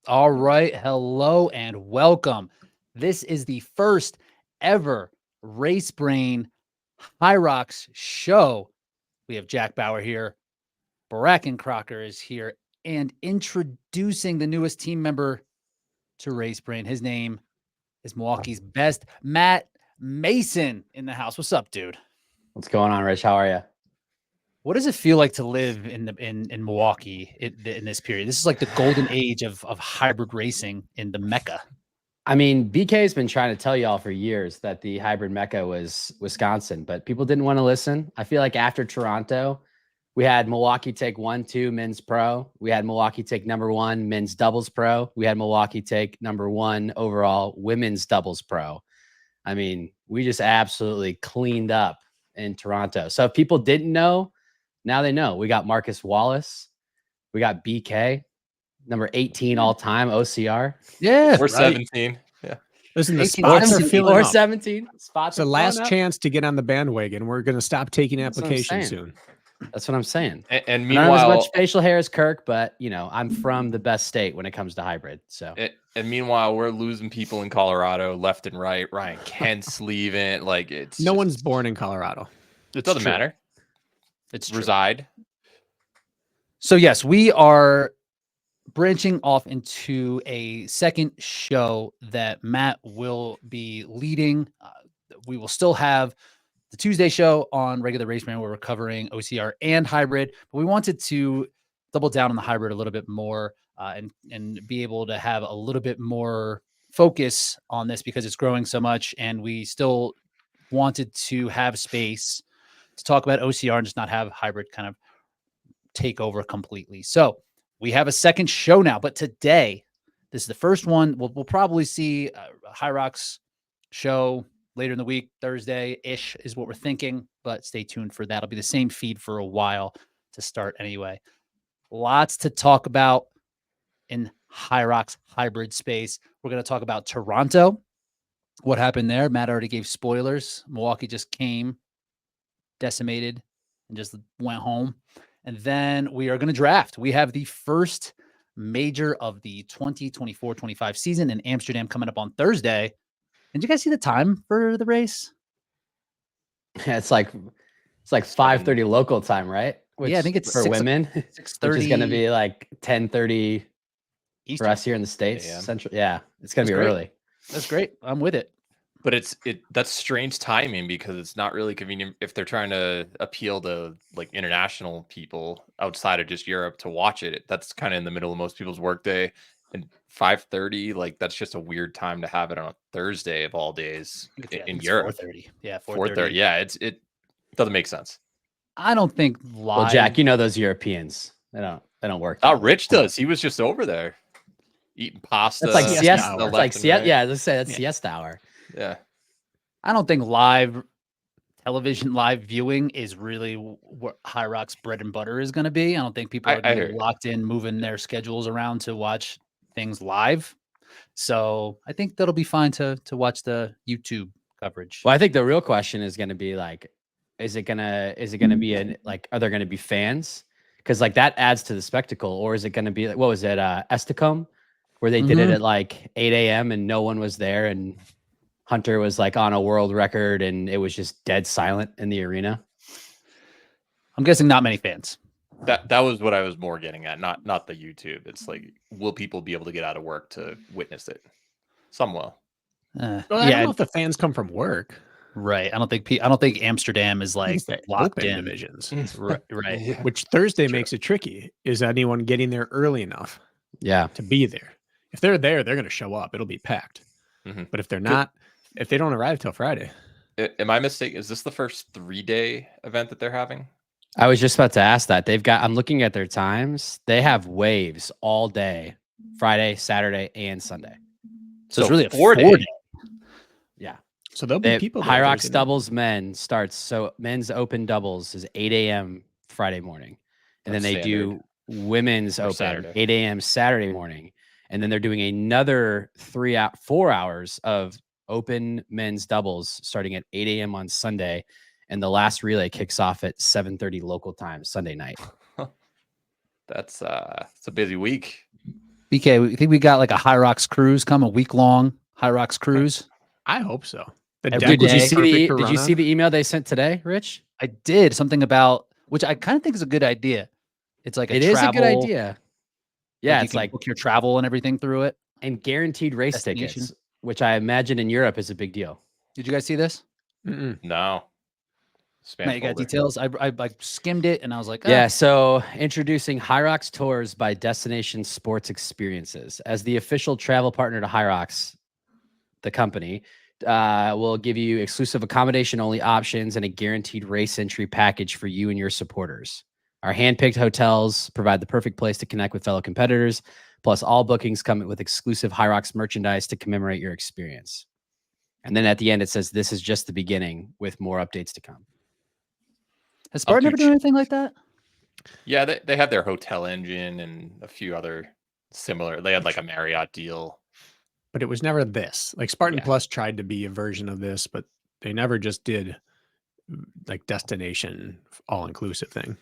All right. Hello and welcome. This is the first ever Race Brain HYROX show. We have Jack Bauer here. Bracken Crocker is here. And introducing the newest team member to Race Brain. His name is Milwaukee's best, Matt Mason, in the house. What's up, dude? What's going on, Rich? How are you? What does it feel like to live in Milwaukee in this period? This is like the golden age of hybrid racing in the Mecca. I mean, BK has been trying to tell y'all for years that the hybrid Mecca was Wisconsin, but people didn't want to listen. I feel like after Toronto, we had Milwaukee take 1-2 men's pro. We had Milwaukee take number 1 men's doubles pro. We had Milwaukee take number 1 overall women's doubles pro. I mean, we just absolutely cleaned up in Toronto. So if people didn't know, now they know. We got Marcus Wallace. We got BK, number 18 all time OCR. Yeah. Or 17. Yeah. Listen, the 18, spots are 17, filling or up. 17. Spots It's the are last filling up. chance to get on the bandwagon. We're going to stop taking That's what I'm applications saying. soon. That's what I'm saying. And I don't have meanwhile, as much facial hair as Kirk, but you know, I'm from the best state when it comes to hybrid. So and meanwhile, we're losing people in Colorado left and right. Ryan Kent's leaving. Like No one's born in Colorado. It doesn't matter. It's true. Reside. So yes, we are branching off into a second show that Matt will be leading. We will still have the Tuesday show on regular Race Brain where we're covering OCR and hybrid, but we wanted to double down on the hybrid a little bit more and be able to have a little bit more focus on this because it's growing so much, and we still wanted to have space to talk about OCR and just not have hybrid kind of take over completely. So we have a second show now, but today, this is the first one. We'll probably see a HYROX show later in the week, Thursday-ish is what we're thinking, but stay tuned for that. It'll be the same feed for a while to start anyway. Lots to talk about in HYROX hybrid space. We're going to talk about Toronto, what happened there. Matt already gave spoilers. Milwaukee just came, decimated, and just went home. And then we are going to draft. We have the first major of the 2024-25 season in Amsterdam coming up on Thursday. Did you guys see the time for the race? yeah, it's like 5:30 local time, right? Which, yeah, I think it's for women, 6:30. which is going to be like 10:30 Eastern. for us here in the States. Yeah. Central. Yeah, it's going to be That's great. early. That's great. I'm with it. But that's strange timing because it's not really convenient if they're trying to appeal to like international people outside of just Europe to watch it. That's kind of in the middle of most people's workday. And 5:30, like that's just a weird time to have it on a Thursday of all days in Europe. 4:30. Yeah, 4:30. Yeah, it doesn't make sense. I don't think live. Well, Jack, you know those Europeans. They don't work. Oh, that Rich way. does. He was just over there eating pasta. That's like siesta siesta. hour. That's left like and siesta. right. Yeah, let's say that's siesta hour. Yeah. I don't think live television, live viewing is really what HYROX bread and butter is going to be. I don't think people are I going to hear be you. locked in, moving their schedules around to watch things live. So I think that'll be fine to watch the YouTube coverage. Well, I think the real question is going to be like, is it gonna be are there going to be fans? Because like that adds to the spectacle, or is it going to be like, what was it, Esticom, where they did it at like 8 a.m. and no one was there, and Hunter was like on a world record, and it was just dead silent in the arena. I'm guessing not many fans. That was what I was more getting at, not the YouTube. It's like, will people be able to get out of work to witness it? Some will. Well, I don't know if the fans come from work. Right. I don't think Amsterdam is like It's the locked open in. divisions. Right. Yeah. Which Thursday True. makes it tricky. Is anyone getting there early enough Yeah. to be there? If they're there, they're going to show up. It'll be packed. Mhm. But if they're not, if they don't arrive till Friday, Am I mistaken? Is this the first 3-day event that they're having? I was just about to ask that. I'm looking at their times. They have waves all day, Friday, Saturday, and Sunday. So it's really a 4-day. 4-day. Yeah. so there'll be people there. HYROX Thursday night. doubles men starts. So men's open doubles is 8 a.m. Friday morning. And then That's they do women's Or open Saturday. 8 a.m. Saturday morning. And then they're doing another 4 hours of open men's doubles starting at 8 a.m. on Sunday. And the last relay kicks off at 7:30 local time Sunday night. That's it's a busy week. BK, we think we got like a HYROX cruise come, a week-long HYROX cruise. I hope so. The Every deck would day. be perfect for Did you run see on. the email they sent today, Rich? I did something about, which I kind of think is a good idea. It's like It is a good idea. Yeah, like you it's can like book your travel and everything through it. and guaranteed race Destination. tickets, which I imagine in Europe is a big deal. Did you guys see this? Mm-mm. No. Spam Matt, you got folder. details? I like skimmed it and I was like, Yeah, so introducing HYROX Tours by Destination Sports Experiences as the official travel partner to HYROX, the company. Will give you exclusive accommodation only options and a guaranteed race entry package for you and your supporters. Our handpicked hotels provide the perfect place to connect with fellow competitors. Plus, all bookings come with exclusive HYROX merchandise to commemorate your experience. And then at the end, it says, "This is just the beginning with more updates to come." has Spartan ever done anything like that? Yeah, they had their hotel engine and a few other similar. They had like a Marriott deal. But it was never this. Like Spartan Yeah. Plus tried to be a version of this, but they never just did like destination all-inclusive thing.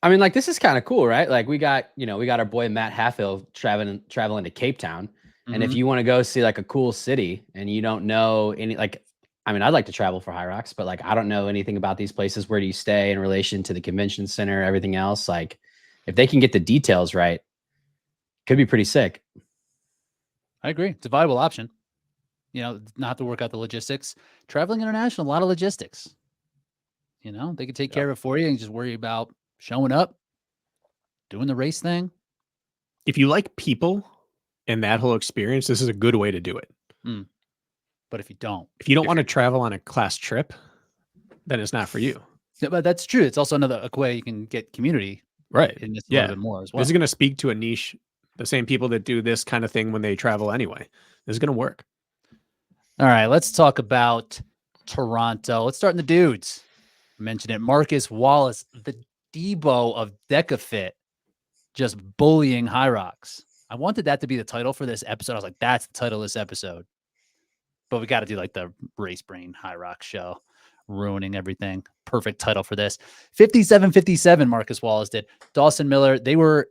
I mean, like, this is kind of cool, right? Like, we got our boy Matt Halfill traveling to Cape Town. And if Mhm. you want to go see like a cool city and you don't know any, like, I mean, I'd like to travel for HYROX, but like, I don't know anything about these places. Where do you stay in relation to the convention center, everything else? Like, if they can get the details right, could be pretty sick. I agree. It's a viable option. You know, not have to work out the logistics. Traveling international, a lot of logistics. You know, they could take care of it for you and just worry about showing up, doing the race thing. If you like people and that whole experience, this is a good way to do it. But if you don't, If you don't want to travel on a class trip, then it's not for you. yeah, but that's true. It's also another way you can get community Right. in this a Yeah. little bit more as well. This is going to speak to a niche, the same people that do this kind of thing when they travel anyway. This is going to work. All right, let's talk about Toronto. Let's start in the dudes. I mentioned it. Marcus Wallace, the Debo of DecaFit, just bullying HYROX. I wanted that to be the title for this episode. I was like, that's the title of this episode. But we got to do like the Race Brain HYROX show, ruining everything. Perfect title for this. 57-57, Marcus Wallace did. Dawson Miller,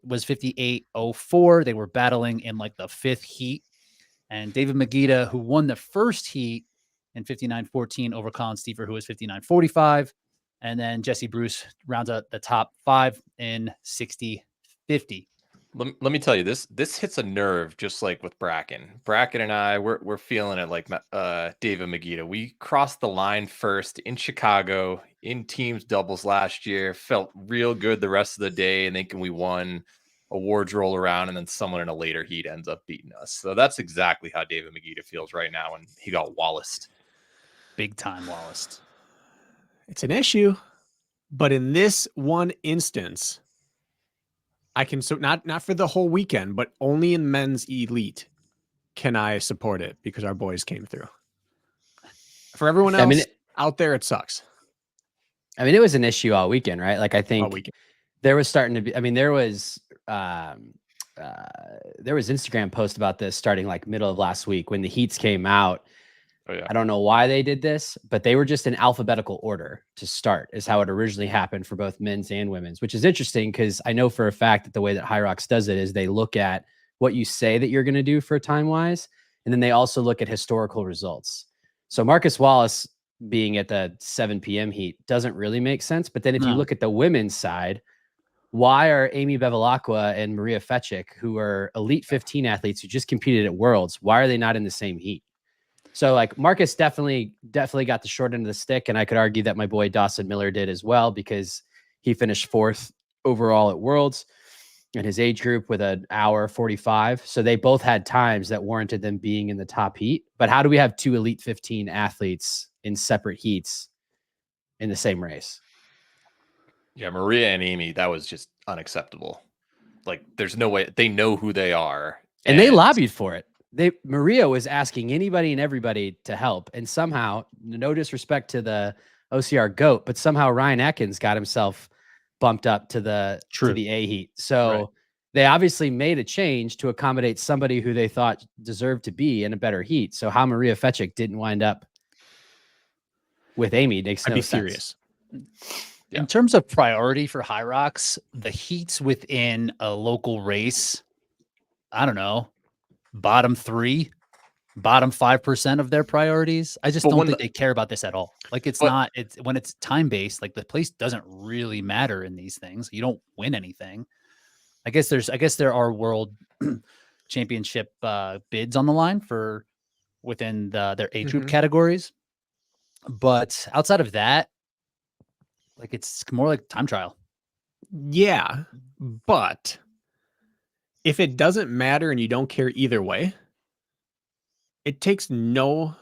was 58-04. They were battling in like the fifth heat. And David Magida, who won the first heat in 59-14 over Colin Steefer, who was 59-45. And then Jesse Bruce rounds out the top five in 60-50. Let me tell you, this hits a nerve, just like with Bracken. Bracken and I, we're feeling it like David Magida. We crossed the line first in Chicago in teams doubles last year. Felt real good the rest of the day, and thinking we won. Awards roll around, and then someone in a later heat ends up beating us. So that's exactly how David Magida feels right now when he got Wallaced. Big time Wallace. It's an issue, but in this one instance, I can not for the whole weekend, but only in men's elite can I support it because our boys came through. For everyone else out there, it sucks. I mean, it was an issue all weekend, right? Like, I think All weekend. there was starting to be, I mean, there was Instagram post about this starting like middle of last week when the heats came out. Oh, yeah. I don't know why they did this, but they were just in alphabetical order to start, is how it originally happened for both men's and women's, which is interesting because I know for a fact that the way that HYROX does it is they look at what you say that you're going to do for time wise, and then they also look at historical results. So Marcus Wallace being at the 7 p.m. heat doesn't really make sense. But then if you look at the women's side, why are Amy Bevilacqua and Maria Fetchik, who are elite 15 athletes who just competed at Worlds, why are they not in the same heat? So like Marcus definitely got the short end of the stick. And I could argue that my boy Dawson Miller did as well, because he finished 4th overall at Worlds in his age group with an hour 45. So they both had times that warranted them being in the top heat. But how do we have 2 elite 15 athletes in separate heats in the same race? Yeah, Maria and Amy, that was just unacceptable. Like, there's no way. They know who they are. And they lobbied for it. Maria was asking anybody and everybody to help. And somehow, no disrespect to the OCR GOAT, but somehow Ryan Atkins got himself bumped up to the A heat. So they obviously made a change to accommodate somebody who they thought deserved to be in a better heat. So how Maria Fetchik didn't wind up with Amy makes no sense. Furious. Yeah. In terms of priority for HYROX, the heats within a local race, I don't know, bottom 3, bottom 5% of their priorities. I just But don't when think they care about this at all. Like it's But- not, it's when it's time based, like the place doesn't really matter in these things. You don't win anything. I guess there are world championship bids on the line for within their age group Mhm. categories. But outside of that, like it's more like time trial. Yeah, but if it doesn't matter and you don't care either way, it takes no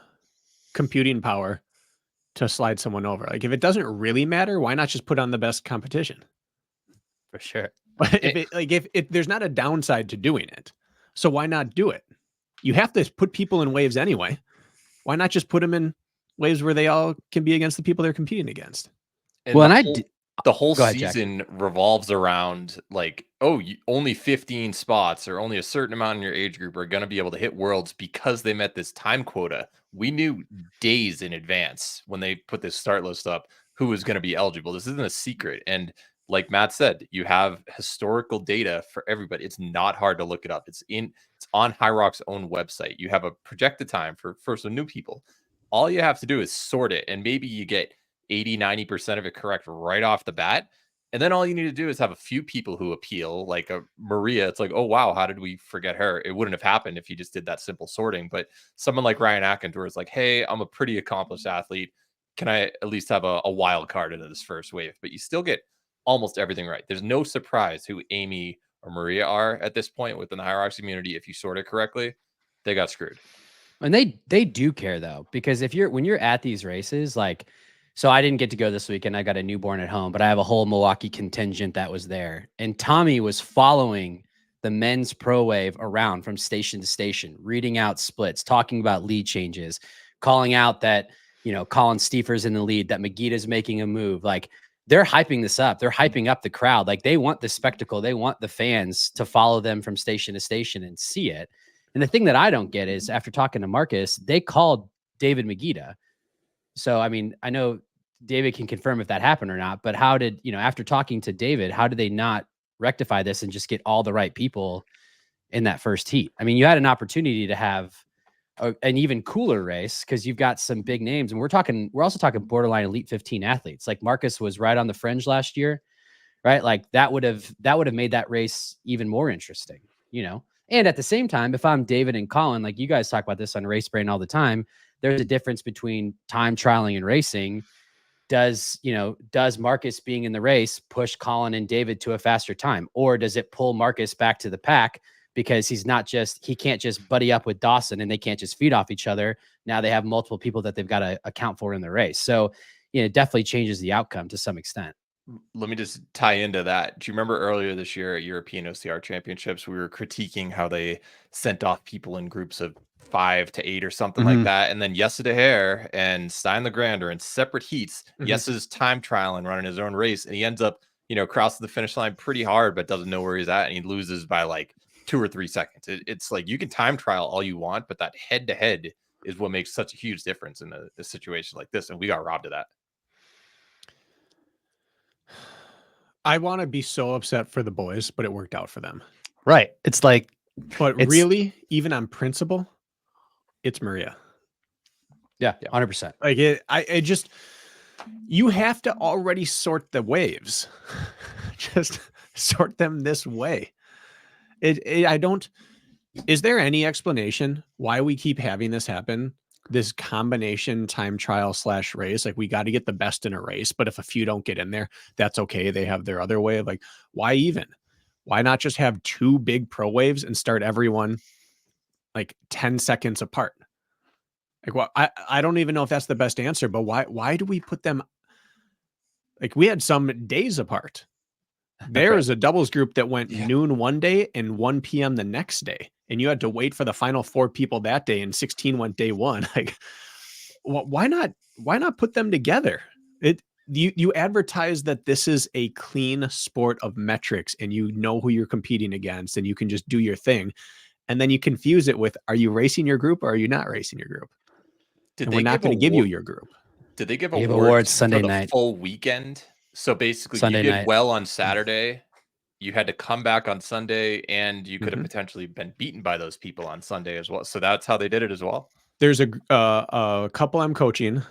computing power to slide someone over. Like if it doesn't really matter, why not just put on the best competition? For sure. But if It- if there's not a downside to doing it, so why not do it? You have to put people in waves anyway. Why not just put them in waves where they all can be against the people they're competing against? And Well, the and whole, the whole Go ahead, Jack. season revolves around like, oh, only 15 spots or only a certain amount in your age group are going to be able to hit worlds because they met this time quota. We knew days in advance when they put this start list up who was going to be eligible. This isn't a secret. And like Matt said, you have historical data for everybody. It's not hard to look it up. It's on HYROX's own website. You have a projected time for some new people. All you have to do is sort it, and maybe you get 80-90% of it correct right off the bat. And then all you need to do is have a few people who appeal, like a Maria. It's like, oh, wow, how did we forget her? It wouldn't have happened if you just did that simple sorting. But someone like Ryan Akintor is like, hey, I'm a pretty accomplished athlete. Can I at least have a wild card into this first wave? But you still get almost everything right. There's no surprise who Amy or Maria are at this point within the HYROX community. If you sort it correctly, they got screwed. And they do care though, because when you're at these races, like, so I didn't get to go this weekend. I got a newborn at home, but I have a whole Milwaukee contingent that was there. And Tommy was following the men's pro wave around from station to station, reading out splits, talking about lead changes, calling out that, Colin Stiefer's in the lead, that Megita's making a move. Like they're hyping this up. They're hyping up the crowd. Like they want the spectacle. They want the fans to follow them from station to station and see it. And the thing that I don't get is after talking to Marcus, they called David Megita. So, I mean, I know David can confirm if that happened or not, but how did, after talking to David, how did they not rectify this and just get all the right people in that first heat? I mean, you had an opportunity to have an even cooler race because you've got some big names, and we're also talking borderline elite 15 athletes. Like Marcus was right on the fringe last year, right? Like that would have made that race even more interesting, And at the same time, if I'm David and Colin, like you guys talk about this on Race Brain all the time, there's a difference between time trialing and racing. Does Marcus being in the race push Colin and David to a faster time, or does it pull Marcus back to the pack because he can't just buddy up with Dawson and they can't just feed off each other? Now they have multiple people that they've got to account for in the race. So, it definitely changes the outcome to some extent. Let me just tie into that. Do you remember earlier this year at European OCR Championships, we were critiquing how they sent off people in groups of 5 to 8 or something like that? And then Jesse De Hare and Stein Legrand are in separate heats. Jesse's time trial and running his own race, and he ends up, crossing the finish line pretty hard, but doesn't know where he's at, and he loses by like 2 or 3 seconds. It's like you can time trial all you want, but that head to head is what makes such a huge difference in a situation like this, and we got robbed of that. I want to be so upset for the boys, but it worked out for them. Right. It's like, But really, even on principle, it's Maria. Yeah, 100%. Like you have to already sort the waves. Just sort them this way. Is there any explanation why we keep having this happen? This combination time trial / race, like we got to get the best in a race, but if a few don't get in there, that's okay. They have their other way of like, why not just have 2 big pro waves and start everyone like 10 seconds apart? Like, well, I don't even know if that's the best answer, but why do we put them? Like we had some days apart. There is a doubles group that went noon one day and 1 p.m. the next day. And you had to wait for the final 4 people that day, and 16 went day 1. Like, why not put them together? You advertise that this is a clean sport of metrics and you know who you're competing against and you can just do your thing. And then you confuse it with, are you racing your group or are you not racing your group? We're not going to give you your group. Did they give They gave awards Sunday for the night. full weekend? So basically, Sunday you did night. well on Saturday, you had to come back on Sunday, and you could have Mhm. potentially been beaten by those people on Sunday as well. So that's how they did it as well. There's a couple I'm coaching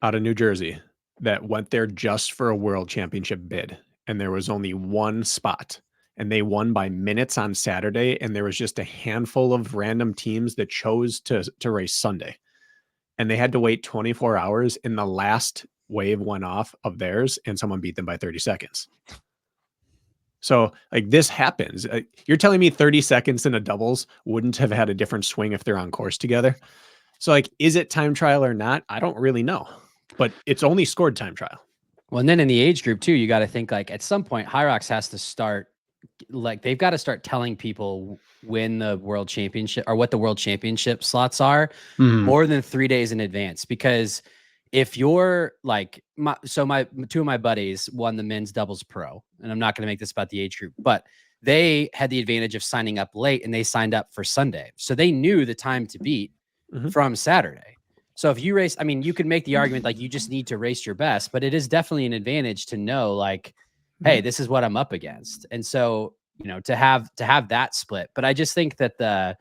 out of New Jersey that went there just for a world championship bid, and there was only one spot, and they won by minutes on Saturday, and there was just a handful of random teams that chose to race Sunday, and they had to wait 24 hours, and the last wave went off of theirs, and someone beat them by 30 seconds. So, like, this happens. You're telling me 30 seconds in a doubles wouldn't have had a different swing if they're on course together? So, like, is it time trial or not? I don't really know, but it's only scored time trial. Well, and then in the age group too, you got to think like at some point, HYROX has to start, like they've got to start telling people when the world championship or what the world championship slots are more than 3 days in advance. Because if you're like, my two of my buddies won the men's doubles pro, and I'm not going to make this about the age group, but they had the advantage of signing up late and they signed up for Sunday. So they knew the time to beat from Saturday. So if you race, I mean, you could make the argument like you just need to race your best, but it is definitely an advantage to know like, hey, this is what I'm up against. And so, you know, to have that split. But I just think that the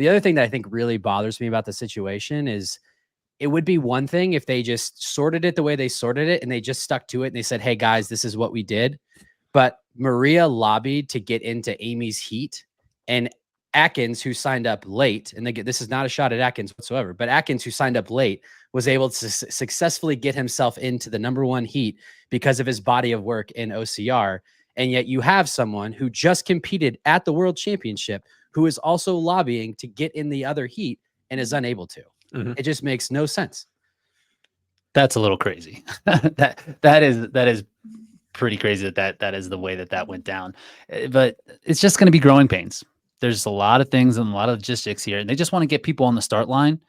other thing that I think really bothers me about the situation is it would be one thing if they just sorted it the way they sorted it and they just stuck to it and they said, hey guys, this is what we did. But Maria lobbied to get into Amy's heat, and Atkins, who signed up late, and this is not a shot at Atkins whatsoever, but Atkins, who signed up late, was able to successfully get himself into the #1 heat because of his body of work in OCR. And yet you have someone who just competed at the World Championship who is also lobbying to get in the other heat and is unable to. It just makes no sense. That's a little crazy. that is pretty crazy that is the way that went down. But it's just going to be growing pains. There's a lot of things and a lot of logistics here, and they just want to get people on the start line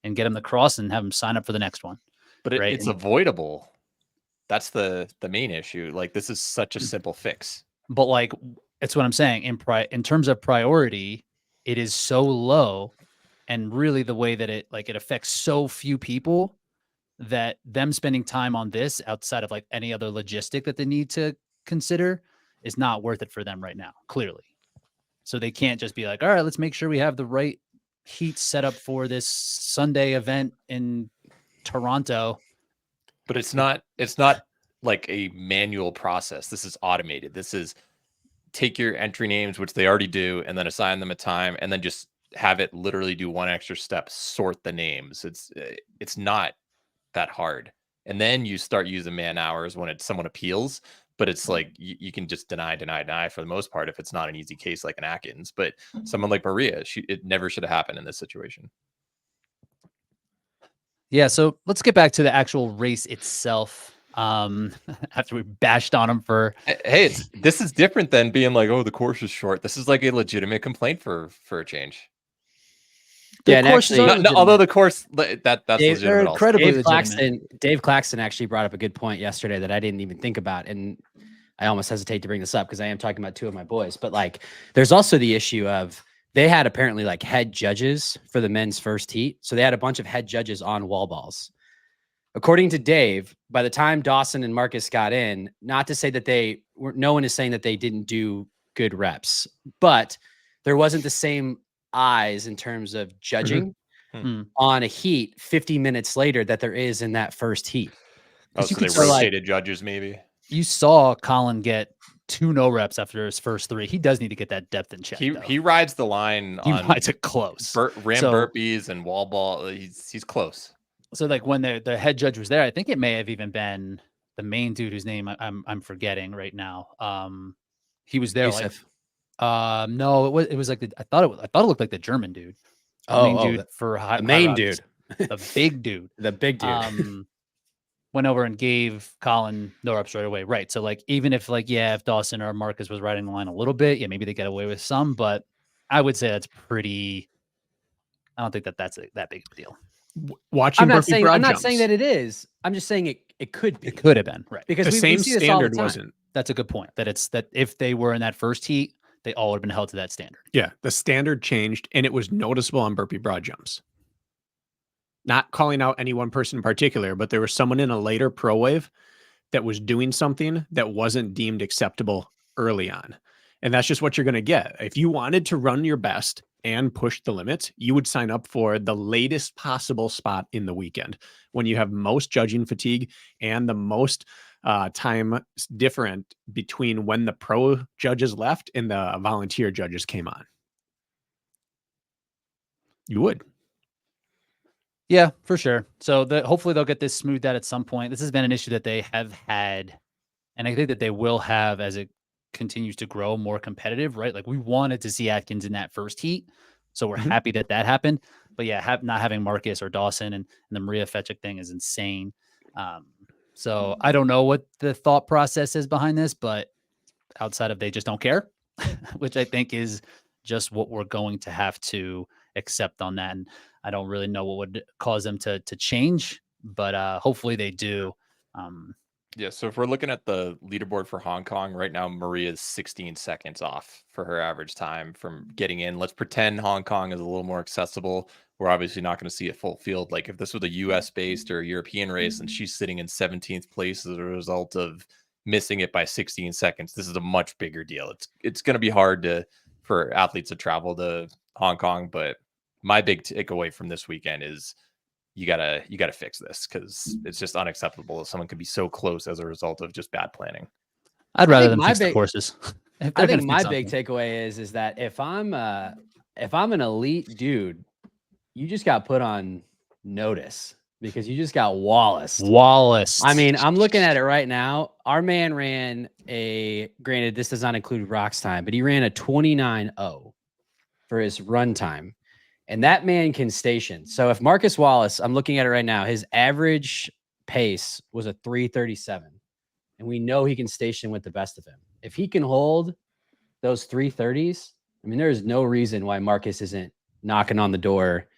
and get them to cross and have them sign up for the next one. But it's avoidable. That's the main issue. Like, this is such a simple fix. But like, it's what I'm saying. In terms of priority, it is so low, and really the way that it affects so few people that them spending time on this outside of like any other logistic that they need to consider is not worth it for them right now, clearly. So they can't just be like, all right, let's make sure we have the right heat set up for this Sunday event in Toronto. But it's not like a manual process. This is automated. This is take your entry names, which they already do, and then assign them a time, and then just have it literally do one extra step, sort the names. It's not that hard. And then you start using man hours when someone appeals. But it's like you can just deny for the most part if it's not an easy case like an Atkins. But someone like Maria, it never should have happened in this situation. Yeah, so let's get back to the actual race itself. After we bashed on him for hey, this is different than being like, oh, the course is short. This is like a legitimate complaint for a change. Yeah, and actually, although the course that's legitimate. Incredibly Dave Claxton actually brought up a good point yesterday that I didn't even think about, and I almost hesitate to bring this up because I am talking about two of my boys. But like, there's also the issue of they had apparently like head judges for the men's first heat, so they had a bunch of head judges on wall balls. According to Dave, by the time Dawson and Marcus got in, not to say that no one is saying that they didn't do good reps, but there wasn't the same eyes in terms of judging on a heat 50 minutes later that there is in that first heat. Oh, so they rotated judges maybe? You saw Colin get 2 no reps after his first 3. He does need to get that depth in check. He rides the line. He rides it close. Burpees and wall ball. He's close. So like when the head judge was there, I think it may have even been the main dude whose name I'm forgetting right now. He was there. Yusuf. No, it was like I thought it looked like the German dude. The main dude, the big dude, the big dude. Went over and gave Colin no reps right away. Right. So like, even if if Dawson or Marcus was riding the line a little bit, maybe they get away with some, but I would say that's pretty. I don't think that's that big of a deal. Watching, I'm not saying that it is. I'm just saying it could be. It could have been, right? Because the same standard wasn't. That's a good point. That if they were in that first heat, they all would have been held to that standard. Yeah, the standard changed, and it was noticeable on burpee broad jumps. Not calling out any one person in particular, but there was someone in a later pro wave that was doing something that wasn't deemed acceptable early on. And that's just what you're going to get. If you wanted to run your best and push the limits, you would sign up for the latest possible spot in the weekend when you have most judging fatigue and the most time different between when the pro judges left and the volunteer judges came on. You would. Yeah, for sure. So hopefully they'll get this smoothed out at some point. This has been an issue that they have had, and I think that they will have as it continues to grow more competitive, right? Like we wanted to see Atkins in that first heat, so we're happy that happened. But yeah, not having Marcus or Dawson and the Maria Fetchik thing is insane. So I don't know what the thought process is behind this, but outside of they just don't care, which I think is just what we're going to have to accept on that. And I don't really know what would cause them to change, but hopefully they do. Yeah, so if we're looking at the leaderboard for Hong Kong right now, Maria's 16 seconds off for her average time from getting in. Let's pretend Hong Kong is a little more accessible. We're obviously not going to see a full field. Like if this was a US based or a European race and she's sitting in 17th place as a result of missing it by 16 seconds, this is a much bigger deal. It's going to be hard for athletes to travel to Hong Kong, but my big takeaway from this weekend is you gotta fix this, because it's just unacceptable that someone could be so close as a result of just bad planning. I'd rather them fix the courses. I think my big takeaway is that if I'm an elite dude, you just got put on notice because you just got Wallace. I mean, I'm looking at it right now. Our man ran granted, this does not include Rock's time, but he ran a 29.0 for his run time. And that man can station. So if Marcus Wallace, I'm looking at it right now, his average pace was a 3:37. And we know he can station with the best of him. If he can hold those 3:30s, I mean, there is no reason why Marcus isn't knocking on the door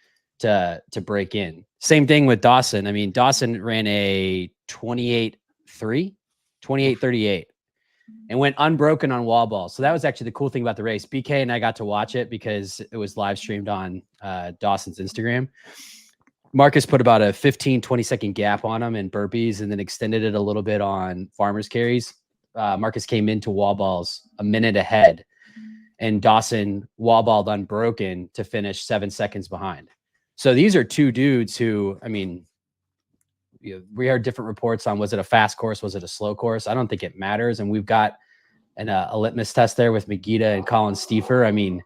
to break in. Same thing with Dawson. I mean, Dawson ran a 28:38 and went unbroken on wall balls. So that was actually the cool thing about the race. BK and I got to watch it because it was live streamed on Dawson's Instagram. Marcus put about a 15-20 second gap on him in burpees and then extended it a little bit on farmers carries. Marcus came into wall balls a minute ahead, and Dawson wall balled unbroken to finish 7 seconds behind. So these are two dudes who, I mean, we heard different reports on, was it a fast course? Was it a slow course? I don't think it matters. And we've got a litmus test there with Megita and Colin Stiefer. I mean,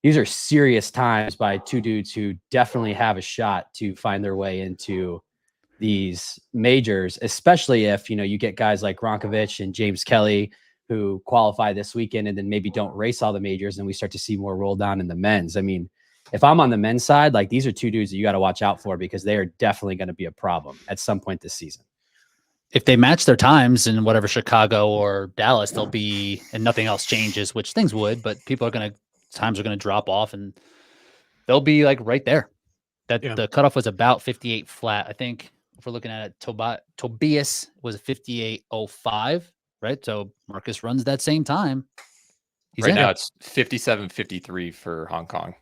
these are serious times by two dudes who definitely have a shot to find their way into these majors, especially if, you get guys like Ronkovich and James Kelly who qualify this weekend and then maybe don't race all the majors, and we start to see more roll down in the men's. I mean, if I'm on the men's side, like these are two dudes that you got to watch out for because they are definitely going to be a problem at some point this season. If they match their times in whatever Chicago or Dallas, they'll be, and nothing else changes, which things would, but times are going to drop off and they'll be like right there. The cutoff was about 58 flat. I think if we're looking at it, Tobias was a 58.05, right? So Marcus runs that same time. Right now it's 57.53 for Hong Kong.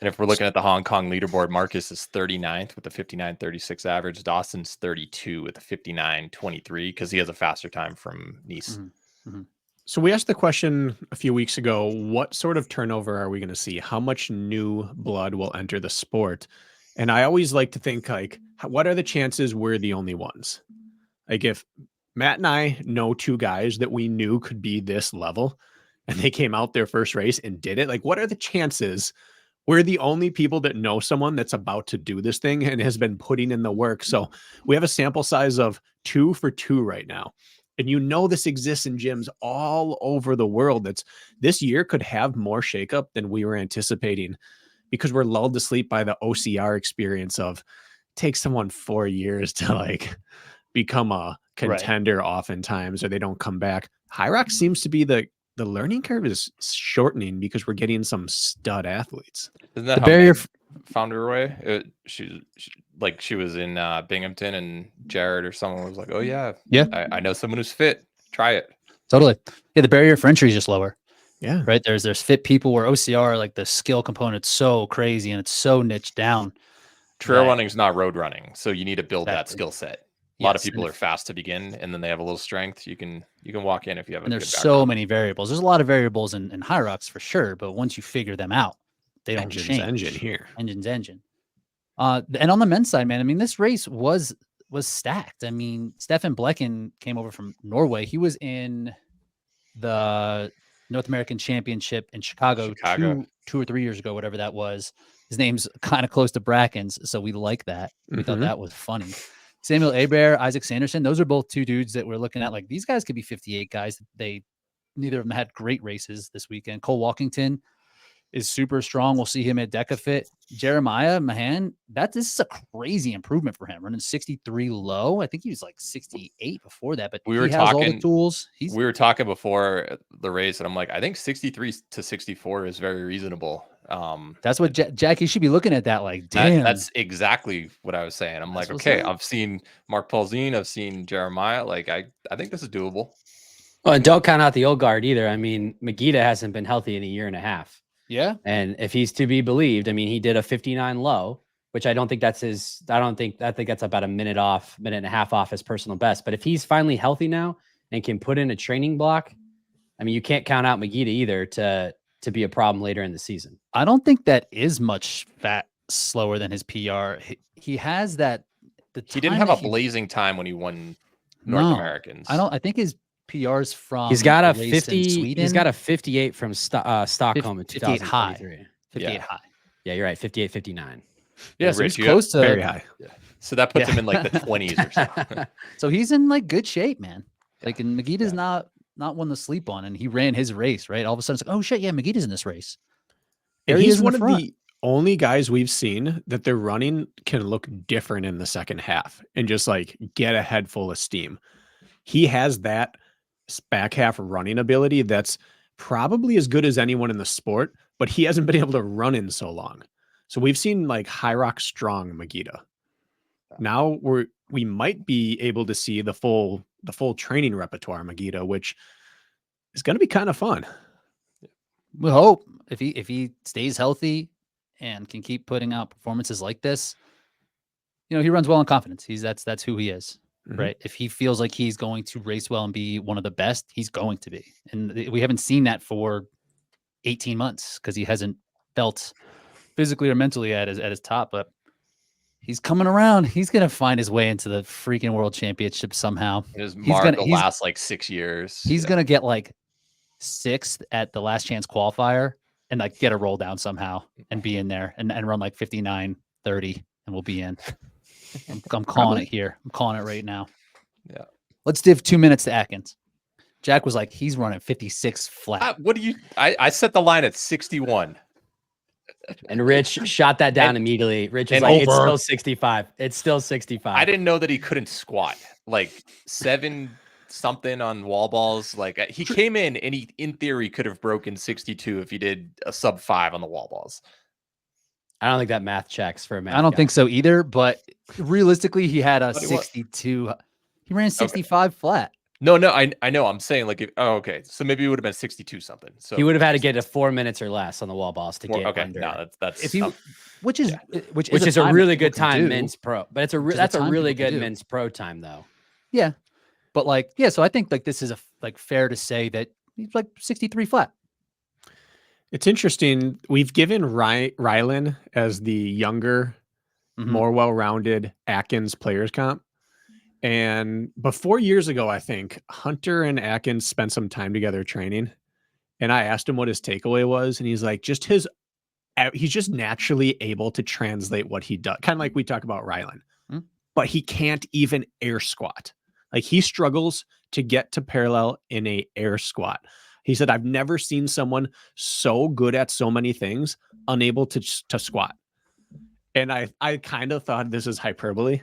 And if we're looking at the Hong Kong leaderboard, Marcus is 39th with a 59.36 average. Dawson's 32 with a 59.23 because he has a faster time from Nice. Mm-hmm. Mm-hmm. So we asked the question a few weeks ago, what sort of turnover are we going to see? How much new blood will enter the sport? And I always like to think, like, what are the chances we're the only ones? Like if Matt and I know two guys that we knew could be this level and they came out their first race and did it, like what are the chances we're the only people that know someone that's about to do this thing and has been putting in the work? So we have a sample size of 2 for 2 right now. And this exists in gyms all over the world. This year could have more shakeup than we were anticipating because we're lulled to sleep by the OCR experience of take someone 4 years to like become a contender oftentimes, or they don't come back. HYROX seems to be the learning curve is shortening because we're getting some stud athletes. Isn't that the barrier found her way? She was in Binghamton, and Jared or someone was like, "Oh yeah, I know someone who's fit. Try it." Totally. Yeah, the barrier for entry is just lower. Yeah, right. There's fit people where OCR, like the skill component's so crazy and it's so niched down. Trail running is not road running, so you need to build that skill set. A lot of Yes, and people are fast to begin, and then they have a little strength. You can walk in if you have a and good there's background. so many variables. There's a lot of variables in HYROX for sure, but once you figure them out, they don't Engine's change. engine here. Engine's engine. And on the men's side, man, I mean, this race was stacked. I mean, Stefan Blecken came over from Norway. He was in the North American Championship in Chicago, two or 3 years ago, whatever that was. His name's kind of close to Bracken's, so we like that. We thought that was funny. Samuel Hebert, Isaac Sanderson, those are both two dudes that we're looking at. Like, these guys could be 58 guys. Neither of them had great races this weekend. Cole Walkington is super strong. We'll see him at Decafit. Jeremiah Mahan, this is a crazy improvement for him. Running 63 low. I think he was like 68 before that, but he has all the tools. We were talking before the race, and I'm like, I think 63 to 64 is very reasonable. That's what Jackie should be looking at. That like, damn, that's exactly what I was saying. I'm like, okay, I've seen Mark Paulzine, I've seen Jeremiah. Like, I think this is doable. Well, and don't count out the old guard either. I mean, Magida hasn't been healthy in a year and a half. Yeah. And if he's to be believed, I mean, he did a 59 low, which I think that's about a minute and a half off his personal best. But if he's finally healthy now and can put in a training block, I mean, you can't count out Magida either to be a problem later in the season. I don't think that is much slower than his PR. He has that. He didn't have a blazing time when he won North Americans. I think his PR's from. He's got a 50. He's got a 58 from Stockholm in 2023. 58 high. Yeah, you're right. 58, 59. Yeah, so he's close to very high. Yeah. So that puts him in like the 20s or so. So he's in like good shape, man. Like, and Magida's not one to sleep on, and he ran his race, right? All of a sudden, it's like, oh shit, yeah, Magida's in this race. And he's one of the only guys we've seen that their running can look different in the second half and just like get a head full of steam. He has that back half running ability that's probably as good as anyone in the sport, but he hasn't been able to run in so long. So we've seen like HYROX strong Magida. Now we might be able to see the full training repertoire Magida, which is going to be kind of fun. We hope if he stays healthy and can keep putting out performances like this, he runs well in confidence. That's who he is. Right. If he feels like he's going to race well and be one of the best, he's going to be. And we haven't seen that for 18 months because he hasn't felt physically or mentally at his top, but he's coming around. He's going to find his way into the freaking world championship somehow. He's gonna last like 6 years. He's going to get like 6th at the last chance qualifier and like get a roll down somehow and be in there and run like 59-30 and we'll be in. I'm calling it here. I'm calling it right now. Yeah. Let's div 2 minutes to Atkins. Jack was like, he's running 56 flat. I set the line at 61. And Rich shot that down immediately. Rich is like, it's still 65. It's still 65. I didn't know that he couldn't squat. Like 7 something on wall balls. Like he came in and he, in theory, could have broken 62 if he did a sub 5 on the wall balls. I don't think that math checks for a man. I don't think so either, but realistically, he had a 62. He ran 65 flat. No, I know. I'm saying like, okay. So maybe it would have been 62 something. So he would have had to get to 4 minutes or less on the wall balls to get under. No, that's if he, which is a really good time men's pro, but that's a really good men's pro time though. Yeah, but like so I think like this is fair to say that he's like 63 flat. It's interesting. We've given Rylan as the younger, more well-rounded Atkins players comp. And 4 years ago, I think Hunter and Atkins spent some time together training. And I asked him what his takeaway was. And he's like, he's just naturally able to translate what he does. Kind of like we talk about Rylan, but he can't even air squat. Like he struggles to get to parallel in a air squat. He said, I've never seen someone so good at so many things, unable to squat. And I kind of thought this is hyperbole.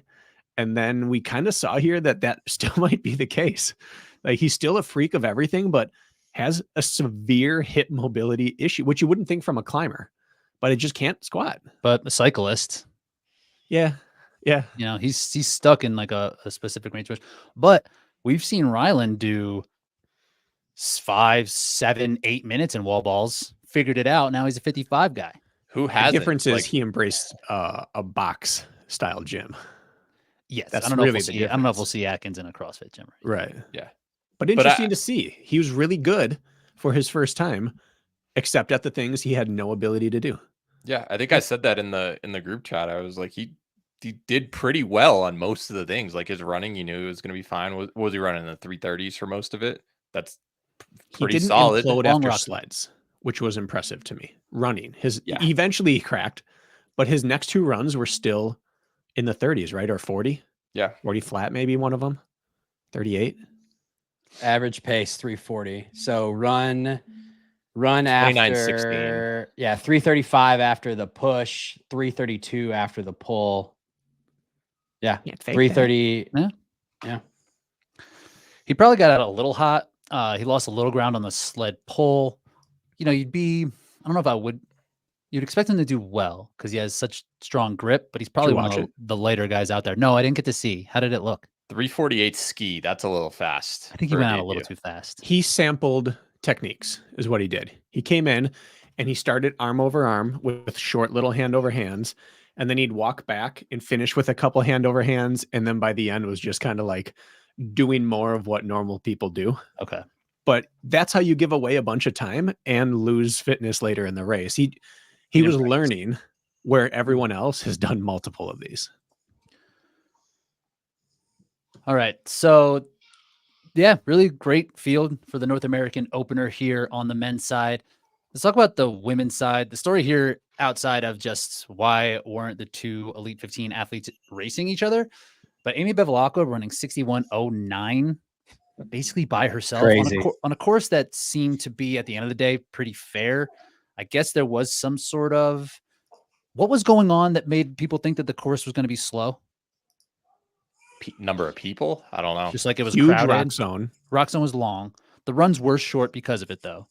And then we kind of saw here that still might be the case. Like he's still a freak of everything, but has a severe hip mobility issue, which you wouldn't think from a climber, but it just can't squat. But a cyclist. Yeah. Yeah. He's stuck in like a specific range. But we've seen Rylan do 5, 7, 8 minutes in wall balls, figured it out. Now he's a 55 guy. Who has the difference is he embraced a box style gym. Yes, That's I don't know really if the we'll see. I don't know if we'll difference. see Atkins in a CrossFit gym. Right. Yeah. But But interesting to see. He was really good for his first time, except at the things he had no ability to do. Yeah, I think I said that in the group chat. I was like, he did pretty well on most of the things. Like his running, you knew it was going to be fine. What was he running in the 330s for most of it? That's He pretty didn't solid. implode Long after rock. sleds, which was impressive to me. Running. Yeah. Eventually he cracked, but his next two runs were still in the 30s, right? Or 40? Yeah. 40 flat, maybe one of them. 38. Average pace 340. So run 29:16. after 335 after the push, 332 after the pull. Yeah, Can't fake 330. Yeah. He probably got out a little hot. He lost a little ground on the sled pull. You know, I don't know if I would. You'd expect him to do well because he has such strong grip, but he's probably one watch of the lighter guys out there. No, I didn't get to see. How did it look? 348 ski. That's a little fast. I think he for went out a debut. little too fast. He sampled techniques, is what he did. He came in and he started arm over arm with short little hand over hands. And then he'd walk back and finish with a couple hand over hands. And then by the end was just kind of like doing more of what normal people do. Okay. But that's how you give away a bunch of time and lose fitness later in the race. He was learning where everyone else has done multiple of these. All right. So, yeah, really great field for the North American opener here on the men's side. Let's talk about the women's side. The story here, outside of just why weren't the two Elite 15 athletes racing each other, but Amy Bevilacqua running 61:09 basically by herself Crazy. on a course that seemed to be, at the end of the day, pretty fair. I guess there was some sort of, what was going on that made people think that the course was going to be slow? Number of people? I don't know. Just like it was Huge crowded. rock zone. Rock zone was long. The runs were short because of it, though.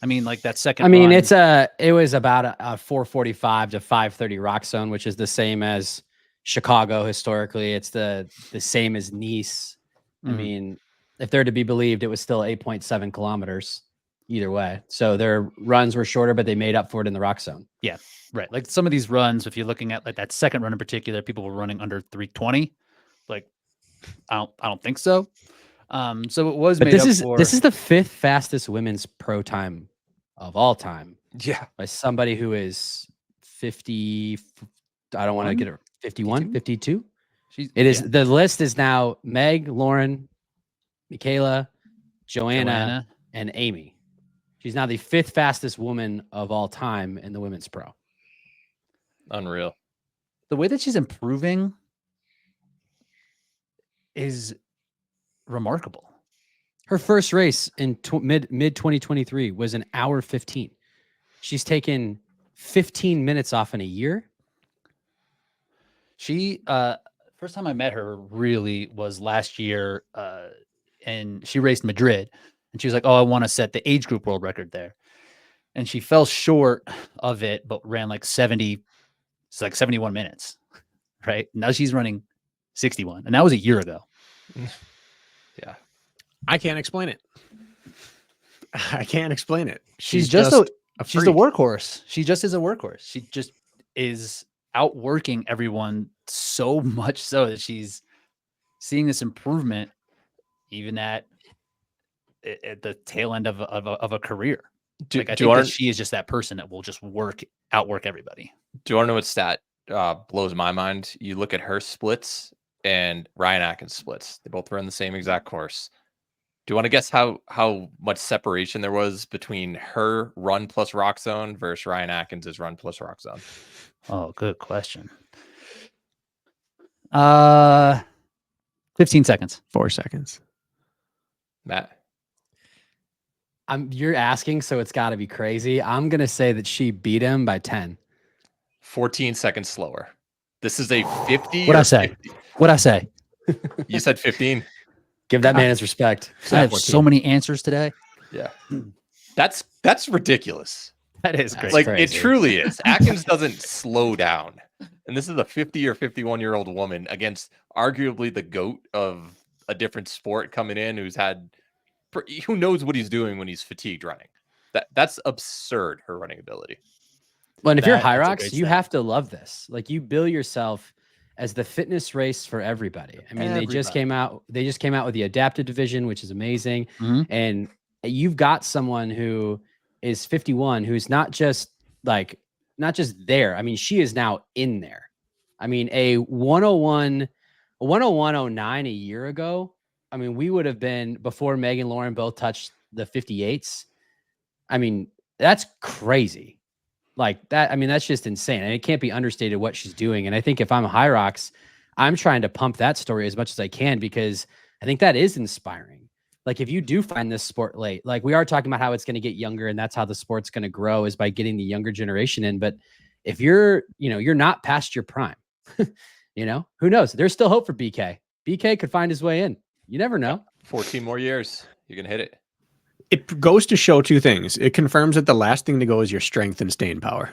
I mean, like that second. I mean, run, it was about a 445 to 530 rock zone, which is the same as Chicago historically. It's the same as Nice. I mean, if they're to be believed, it was still 8.7 kilometers either way. So their runs were shorter, but they made up for it in the rock zone. Yeah, right. Like some of these runs, if you're looking at like that second run in particular, people were running under 320. Like, I don't think so. So it was But made this up is for. this is the fifth fastest women's pro time of all time Yeah. by somebody who is 50. I don't want to get it 51, 52. It is the list is now Meg, Lauren, Michaela, Joanna, and Amy. She's now the fifth fastest woman of all time in the women's pro. Unreal. The way that she's improving is remarkable. Her first race in mid 2023 was an hour 15. She's taken 15 minutes off in a year. She first time I met her really was last year, and she raced Madrid, and she was like, "Oh, I want to set the age group world record there," and she fell short of it, but ran like 70. It's like 71 minutes, right? Now she's running 61, and that was a year ago. Yeah. I can't explain it. I can't explain it. She's just a freak. workhorse. She just is a workhorse. She just is outworking everyone so much so that she's seeing this improvement even at the tail end of a career. I think that she is just that person that will just outwork everybody. Do you want to know what stat blows my mind? You look at her splits and Ryan Atkins splits. They both run the same exact course. Do you want to guess how much separation there was between her run plus rock zone versus Ryan Atkins' run plus rock zone? Oh, good question. 15 seconds. 4 seconds. Matt? You're asking, so it's got to be crazy. I'm going to say that she beat him by 10. 14 seconds slower. This is a 50. What'd I say? What'd I say? You said 15. Give that man his respect. I have so many answers today. Yeah. That's ridiculous. That is crazy. Like it truly is. Atkins doesn't slow down. And this is a 50 or 51-year-old woman against arguably the GOAT of a different sport coming in who knows what he's doing when he's fatigued running. That's absurd, her running ability. Well, and if you're That's a HYROX, great you stat. have to love this. Like you bill yourself as the fitness race for everybody. I mean, they just Everybody. came out with the adaptive division, which is amazing. Mhm. And you've got someone who is 51 who's not just there. I mean, she is now in there. I mean, a 101.09 a year ago. I mean, we would have been, before Meg and Lauren both touched the 58s. I mean, that's crazy. Like that. I mean, that's just insane. And it can't be understated what she's doing. And I think if I'm a HYROX, I'm trying to pump that story as much as I can, because I think that is inspiring. Like, if you do find this sport late, like we are talking about how it's going to get younger and that's how the sport's going to grow, is by getting the younger generation in. But if you're not past your prime, who knows? There's still hope for BK. BK could find his way in. You never know. 14 more years. You can hit it. It goes to show two things. It confirms that the last thing to go is your strength and staying power.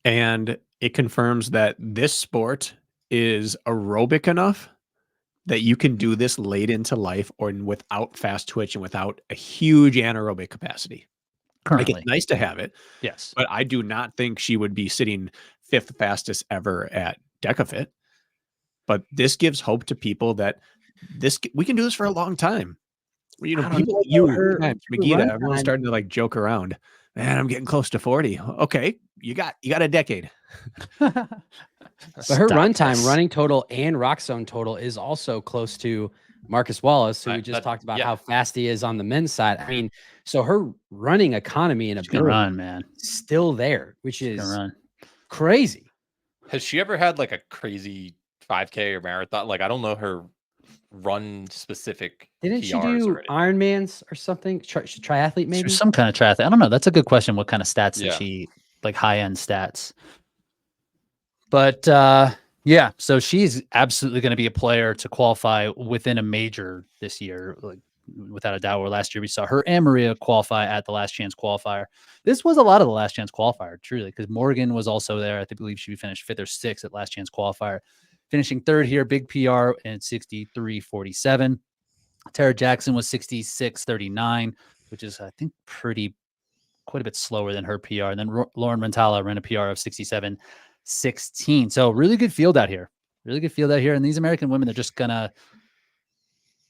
And it confirms that this sport is aerobic enough that you can do this late into life or without fast twitch and without a huge anaerobic capacity. Currently. Like, it's nice to have it. Yes. But I do not think she would be sitting 5th fastest ever at DecaFit. But this gives hope to people that we can do this for a long time. People like you, Megita, everyone's starting to like joke around. Man, I'm getting close to 40. Okay, you got a decade. But her running total and rock zone total is also close to Marcus Wallace, who we just talked about how fast he is on the men's side. I mean, so her running economy and ability man, still there, which is crazy. Has she ever had like a crazy 5K or marathon? Like, I don't know her run specific. Didn't PRs she do already. Ironmans or something? Triathlete, maybe? Some kind of triathlete. I don't know. That's a good question. What kind of stats did Yeah. she, like high end stats? But yeah, so she's absolutely going to be a player to qualify within a major this year, like without a doubt. Where last year we saw her and Maria qualify at the Last Chance qualifier. This was a lot of the Last Chance qualifier, truly, because Morgan was also there. I believe she finished 5th or 6th at Last Chance qualifier, finishing 3rd here, big PR at 63.47. Tara Jackson was 66.39, which is, I think, quite a bit slower than her PR. And then Lauren Rentala ran a PR of 67.16. So really good field out here. Really good field out here. And these American women, they're just going to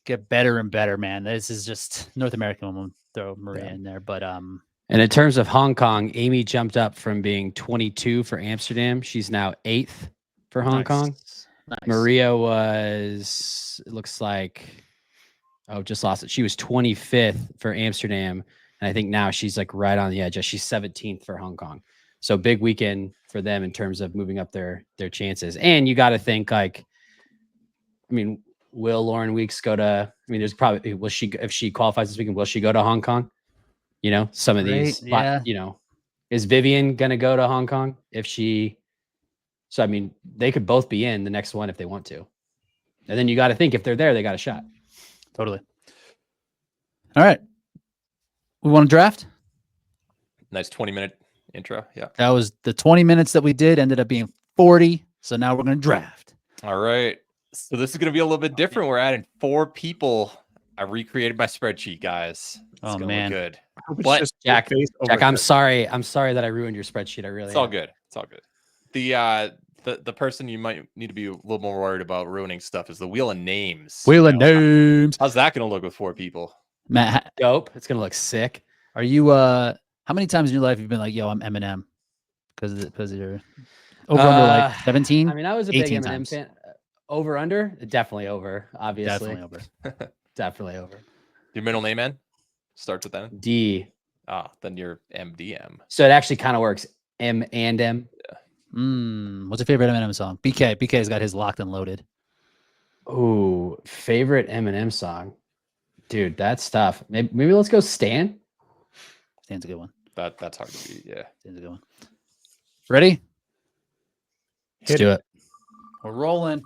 get better and better, man. This is just North American women. Throw Maria in there. But and in terms of Hong Kong, Amy jumped up from being 22 for Amsterdam. She's now 8th for Hong Kong. Nice. Maria was, it looks like, just lost it. She was 25th for Amsterdam. And I think now she's like right on the edge. She's 17th for Hong Kong. So big weekend for them in terms of moving up their chances. And you got to think, like, I mean, will Lauren Weeks go to, I mean, there's probably, if she qualifies this weekend, will she go to Hong Kong? Some of these, is Vivian going to go to Hong Kong so, I mean, they could both be in the next one if they want to. And then you got to think, if they're there, they got a shot. Totally. All right. We want to draft? Nice 20-minute intro. Yeah. That was the 20 minutes that we did, ended up being 40. So now we're going to draft. All right. So this is going to be a little bit different. We're adding 4 people. I recreated my spreadsheet, guys. It's oh, man. Good. But Jack, I'm sorry that I ruined your spreadsheet. I really It's all good. It's all good. The person you might need to be a little more worried about ruining stuff is the Wheel of Names. Wheel of Names. How's that going to look with 4 people? Matt, dope. It's going to look sick. Are you how many times in your life have you been like, yo, I'm Eminem? Because you're over under like 17? I mean, I was a big Eminem times. fan. Over under? Definitely over, obviously. Definitely over. Definitely over. Your middle name, man? Starts with N? D. Then you're MDM. So it actually kind of works. M and M. Yeah. What's your favorite Eminem song? BK's got his locked and loaded. Oh, favorite Eminem song. Dude, that's tough. Maybe let's go Stan. Stan's a good one. That's hard to beat, yeah. Stan's a good one. Ready? Let's do it. We're rolling.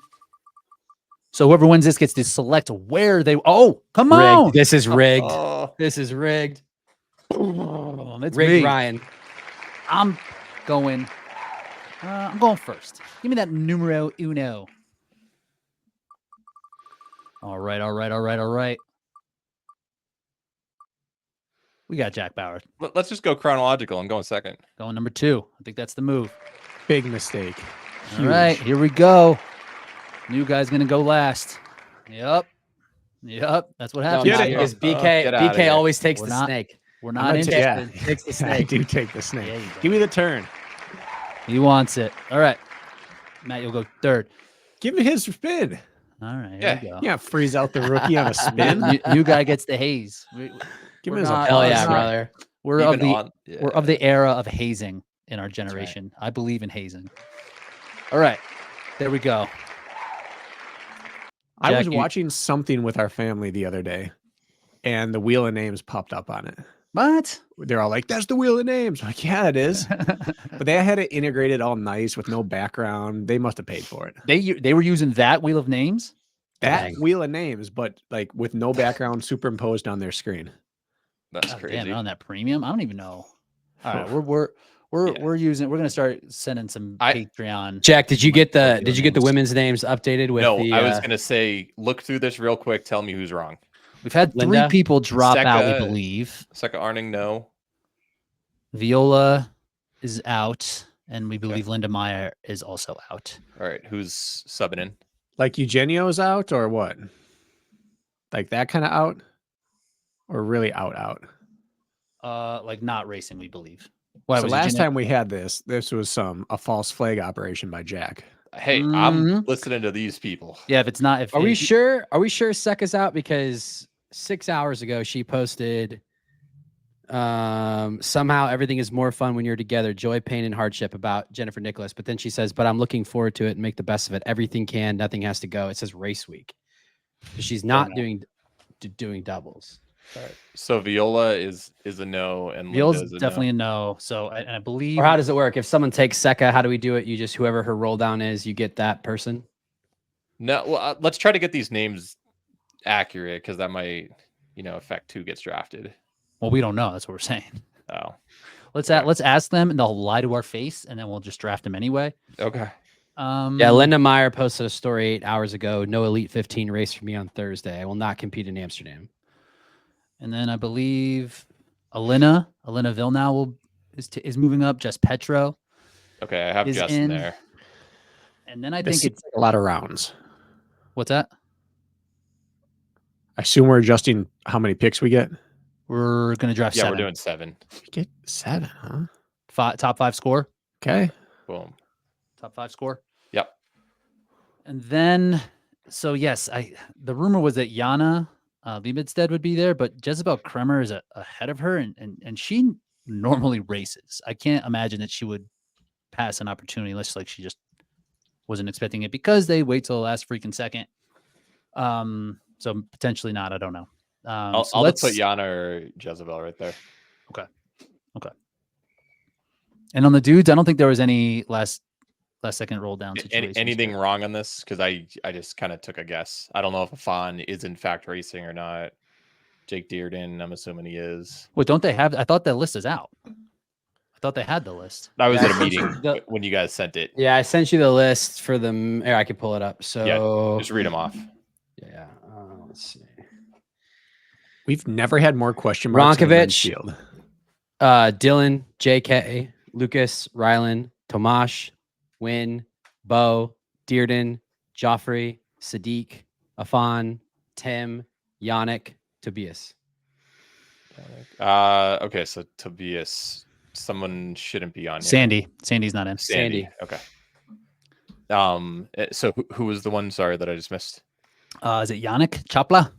So whoever wins this gets to select where they. Oh, come on! Rigged. This is rigged. Oh. This is rigged. It's rigged, me. Ryan. I'm going first. Give me that numero uno. All right. We got Jack Bauer. Let's just go chronological. I'm going second. Going number 2. I think that's the move. Big mistake. All right, here we go. New guy's gonna go last. Yep. That's what No, happens. Get not it. because Get outta BK here. always takes We're the not- snake. We're I'm not gonna interested. yeah, Takes the I snake. do take the snake. Yeah, you Give me do. the turn. He wants it. All right, Matt, you'll go third. Give me his spin. All right, here Yeah. we go. Yeah, freeze out the rookie on a spin. New guy gets the haze. Give we're him his not- Hell applause. yeah, not- brother. We're Even of the on, we're of the era of hazing in our generation. I believe in hazing. All right, there we go. I was Jack, you- watching something with our family the other day, and the wheel of names popped up on it. What? They're all like, "That's the wheel of names." I'm like, yeah, it is. But they had it integrated all nice with no background. They must have paid for it. They were using that wheel of names. That Dang. wheel of names, but like with no background superimposed on their screen. That's God crazy. damn, on that premium. I don't even know. All right, Yeah. we're using. We're gonna start sending some Patreon. Jack, did you get the Wheel names. women's names updated with No, the I was gonna say, look through this real quick. Tell me who's wrong. We've had Linda? 3 people drop out. We Seka- believe Seka Arning, no. Viola is out, and we believe Linda Meyer is also out. All right, who's subbing in? Like Eugenio's out or what? Like that kind of out? Or really out? Like not racing, we believe. Why So was last Eugenia- time we had this was a false flag operation by Jack. Hey, I'm Mhm. listening to these people. Yeah, if it's not, if Are we if- sure? Are we sure Seka's out? Because 6 hours ago she posted somehow everything is more fun when you're together, joy, pain, and hardship about Jennifer Nicholas. But then she says, but I'm looking forward to it and make the best of it. Everything can, nothing has to go. It says race week. She's not know. doing doubles. So Viola is a no, and Viola's Linda is a definitely no. a no. So I believe. Or how does it work? If someone takes Seka, how do we do it? You just whoever her roll down is, you get that person. No, well, let's try to get these names accurate because that might, affect who gets drafted. Well, we don't know. That's what we're saying. Oh, Let's Okay. let's ask them, and they'll lie to our face, and then we'll just draft them anyway. okay. Yeah, Linda Meyer posted a story 8 hours ago. No Elite 15 race for me on Thursday. I will not compete in Amsterdam. And then I believe Alina Villeneuve is moving up. Jess Petro, Okay, I have Is Justin in- there. and then I This think seems it's like a lot of rounds. what's that? I assume we're adjusting how many picks we get. We're gonna draft Yeah, 7. we're doing 7. We get 7, huh? top 5 score. Okay. Boom. Top 5 score. Yep. And then, so yes, the rumor was that Jana Liebedstead would be there, but Jezebel Kremer is ahead of her, and she normally races. I can't imagine that she would pass an opportunity unless like she just wasn't expecting it because they wait till the last freaking second. So potentially not. I don't know. I'll So just put let's- Yana or Jezebel right there. And on the dudes, I don't think there was any last second roll down situation. Anything wrong on this? Because I just kind of took a guess. I don't know if Afan is in fact racing or not. Jake Dearden, I'm assuming he is. Wait, don't they have? I thought the list is out. I thought they had the list. I was Yeah, at a meeting the- when you guys sent it. Yeah, I sent you the list for them. Here, I can pull it up. So Just read them off. yeah, let's see. We've never had more question marks in the men's Ronkovich. field. Dylan, JK, Lucas, Rylan, Tomash, Win, Bo, Dearden, Joffrey, Sadiq, Afan, Tim, Yannick, Tobias. Okay, so Tobias, someone shouldn't be on here. Sandy's not in. Sandy. Okay. So who was the one? Sorry that I just missed. Is it Yannick Chapla?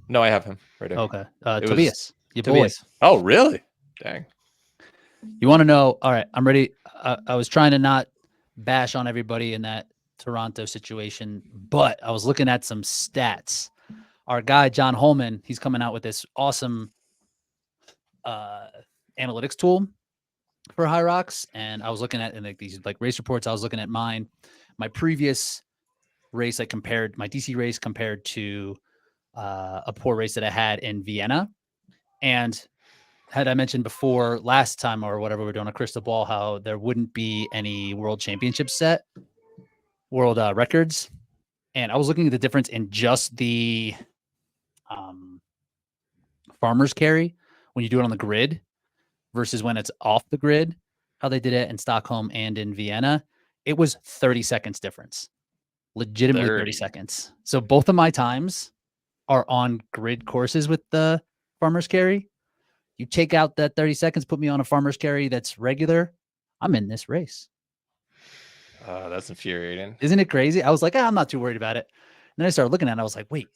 No, I have him right here. Okay. was Tobias. Your boy. Tobias. Oh, really? Dang. You want to know? All right, I'm ready. I was trying to not bash on everybody in that Toronto situation, but I was looking at some stats. Our guy John Holman, he's coming out with this awesome analytics tool for HYROX, and I was looking at in like these like race reports. I was looking at my previous race. I compared my DC race compared to a poor race that I had in Vienna, and had I mentioned before last time or whatever we're doing a crystal ball how there wouldn't be any world championship set world records, and I was looking at the difference in just the farmer's carry when you do it on the grid versus when it's off the grid, how they did it in Stockholm and in Vienna. It was 30 seconds difference. legitimately 30 30. seconds. So both of my times are on grid courses with the farmer's carry. You take out that 30 seconds, put me on a farmer's carry that's regular, I'm in this race. That's infuriating. Isn't it crazy? I was like, I'm not too worried about it. And then I started looking at it, and I was like, wait.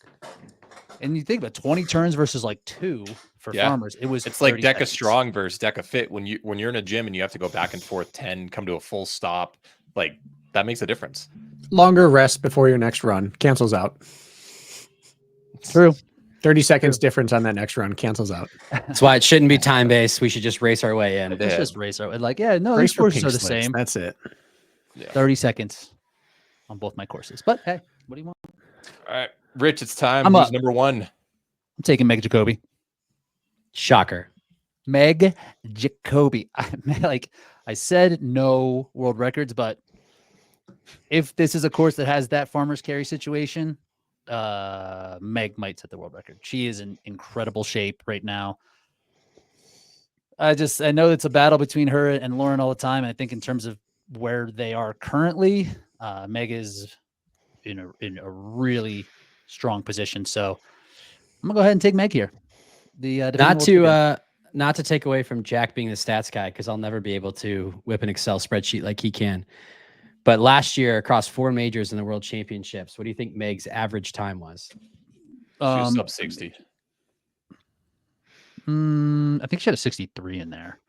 And you think about 20 turns versus like 2 for Yeah. farmers. It was It's like 30 Deca seconds. strong versus Deca fit. When you're in a gym and you have to go back and forth 10, come to a full stop, like that makes a difference. Longer rest before your next run cancels out. True. 30 seconds difference on that next run cancels out. That's why it shouldn't be time based. We should just race our way in. Let's just race our like, yeah, no, Race these for courses pink are the slips. same. That's it. Yeah. 30 seconds on both my courses. But hey, what do you want? All right, Rich, it's time. I'm Who's up. number 1? I'm taking Meg Jacoby. Shocker. Meg Jacoby. Like I said, no world records, but if this is a course that has that farmer's carry situation, Meg might set the world record. She is in incredible shape right now. I know it's a battle between her and Lauren all the time. And I think in terms of where they are currently, Meg is in a really strong position. So I'm gonna go ahead and take Meg here. The Not to take away from Jack being the stats guy, because I'll never be able to whip an Excel spreadsheet like he can. But last year, across 4 majors in the World Championships, what do you think Meg's average time was? She was sub 60. I think she had a 63 in there.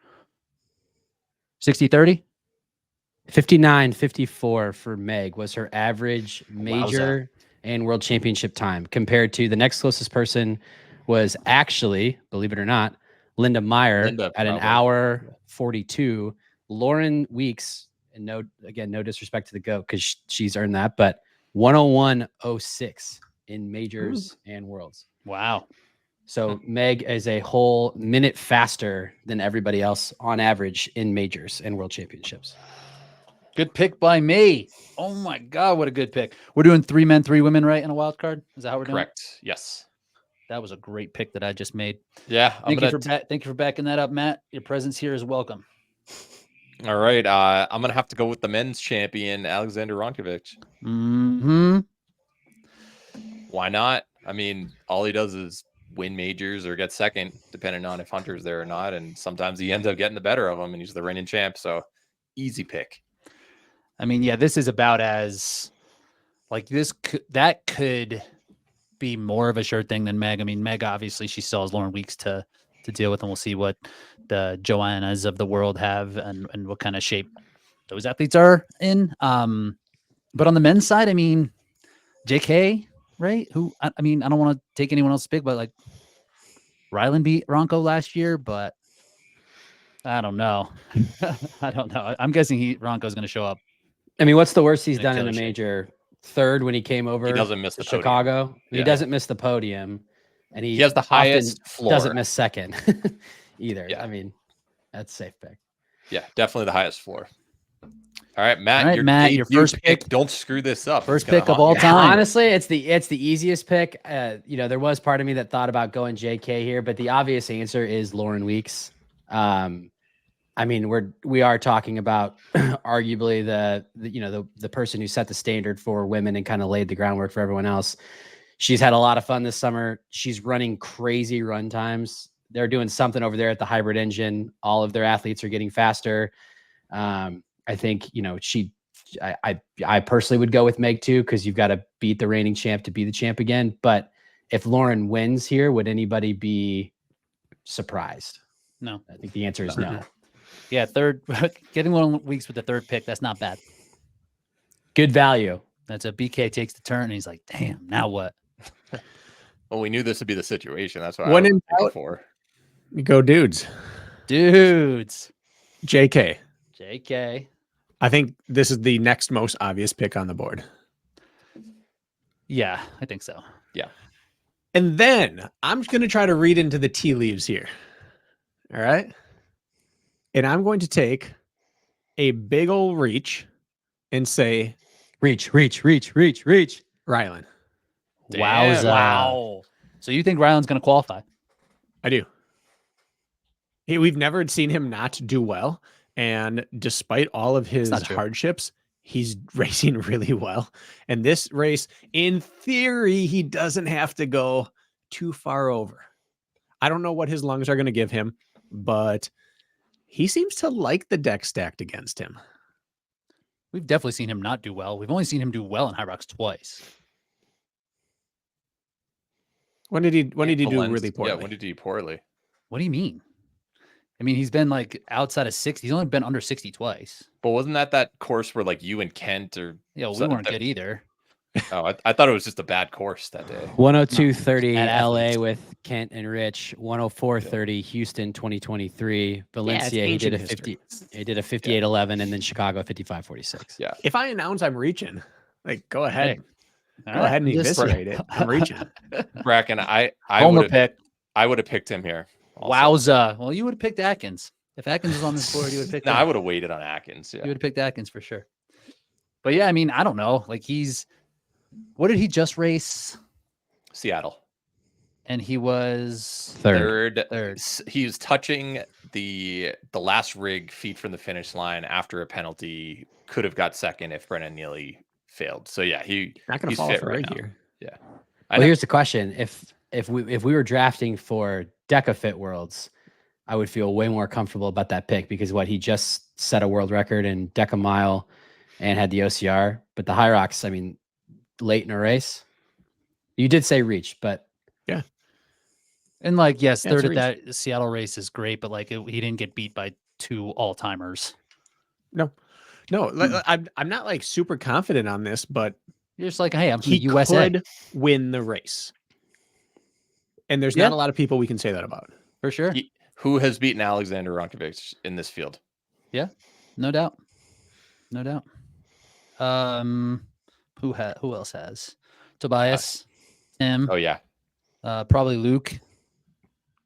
60-30? 59.54 for Meg was her average major and World Championship time, compared to the next closest person was actually, believe it or not, Linda Meyer at an hour 42. Lauren Weeks, and no disrespect to the GOAT because she's earned that, but 101.06 in majors and worlds. Wow. So Meg is a whole minute faster than everybody else on average in majors and world championships. Good pick by me. Oh my God, what a good pick. We're doing 3 men, 3 women, right? In a wild card. Is that how we're doing? Correct. Yes. That was a great pick that I just made. Yeah. Thank you for backing that up, Matt. Your presence here is welcome. All right. I'm going to have to go with the men's champion, Alexander Ronkovic. Mm-hmm. Why not? I mean, all he does is win majors or get second, depending on if Hunter's there or not. And sometimes he ends up getting the better of him, and he's the reigning champ. So easy pick. I mean, yeah, this is about as like that could be more of a sure thing than Meg. I mean, Meg, obviously, she still has Lauren Weeks to deal with, and we'll see what the Joannas of the world have and what kind of shape those athletes are in. But on the men's side, I mean, JK, right? Who, I mean, I don't want to take anyone else's pick, but like Ryland beat Ronco last year, but I don't know. I don't know. I'm guessing Ronco's going to show up. I mean, what's the worst he's In a done in killer a shape. major? Third when he came over. He doesn't miss to the podium. Chicago. Yeah. He doesn't miss the podium, and he has the often highest floor. Doesn't miss second either. Yeah. I mean, that's a safe pick. Yeah, definitely the highest floor. All right, Matt. All right, Matt, your first pick. Don't screw this up. First It's gonna pick of haunt all you. time. Honestly, it's the easiest pick. There was part of me that thought about going JK here, but the obvious answer is Lauren Weeks. I mean, we are talking about arguably the person who set the standard for women and kind of laid the groundwork for everyone else. She's had a lot of fun this summer. She's running crazy run times. They're doing something over there at the hybrid engine. All of their athletes are getting faster. I think, I personally would go with Meg too, because you've got to beat the reigning champ to be the champ again. But if Lauren wins here, would anybody be surprised? No. I think the answer is no. Yeah, third. Getting Lauren Weeks with the third pick, that's not bad. Good value. That's a BK takes the turn, and he's like, damn, now what? Well, we knew this would be the situation. That's why When I in was thinking doubt- for. You go dudes. Dudes. JK. JK. I think this is the next most obvious pick on the board. Yeah, I think so. And then I'm going to try to read into the tea leaves here. All right. And I'm going to take a big old reach and say Reach. Rylan. Wowza. Wow. So you think Ryland's going to qualify? I do. We've never seen him not do well. And despite all of his not true. hardships, he's racing really well. And this race, in theory, he doesn't have to go too far over. I don't know what his lungs are going to give him, but he seems to like the deck stacked against him. We've definitely seen him not do well. We've only seen him do well in HYROX twice. When did he do really poorly? Yeah, when did he do poorly? What do you mean? I mean, he's been like outside of 60. He's only been under 60 twice. But wasn't that course where like you and Kent or Yeah, we weren't good either. Oh, I thought it was just a bad course that day. 102.30 Bad LA athletes. with Kent and Rich. 104.30 Houston 2023. Valencia he did a ancient 50. He did a 58.11 and then Chicago 55.46. Yeah. If I announce I'm reaching, like go ahead. Hey, Go ahead and eviscerate it. I'm reaching. Bracken, I Homer would pick. have picked him here. also. Wowza. Well, you would have picked Atkins. If Atkins was on this board, you would have picked No, him. I would have waited on Atkins. Yeah. You would have picked Atkins for sure. But yeah, I mean, I don't know. Like what did he just race? Seattle. And he was Third. Third. He was touching the last rig feet from the finish line after a penalty. Could have got second if Brennan Neely failed. So yeah, Not going to he's fall fit for right right now. here. Well, here's the question: if we were drafting for Deca Fit Worlds, I would feel way more comfortable about that pick because he just set a world record in Deca Mile and had the OCR. But the HYROX, I mean, late in a race, you did say reach, but And like, yes, Yeah, it's third a at that Seattle race is great, but like he didn't get beat by 2 all-timers. No, I'm not like super confident on this, but You're just like, hey, I'm from he the USA. could win the race. And there's Yeah. not a lot of people we can say that about. For sure. Who has beaten Alexander Ronkovic in this field? No doubt. No doubt. Who else has? Tobias, Tim, Oh yeah, probably Luke.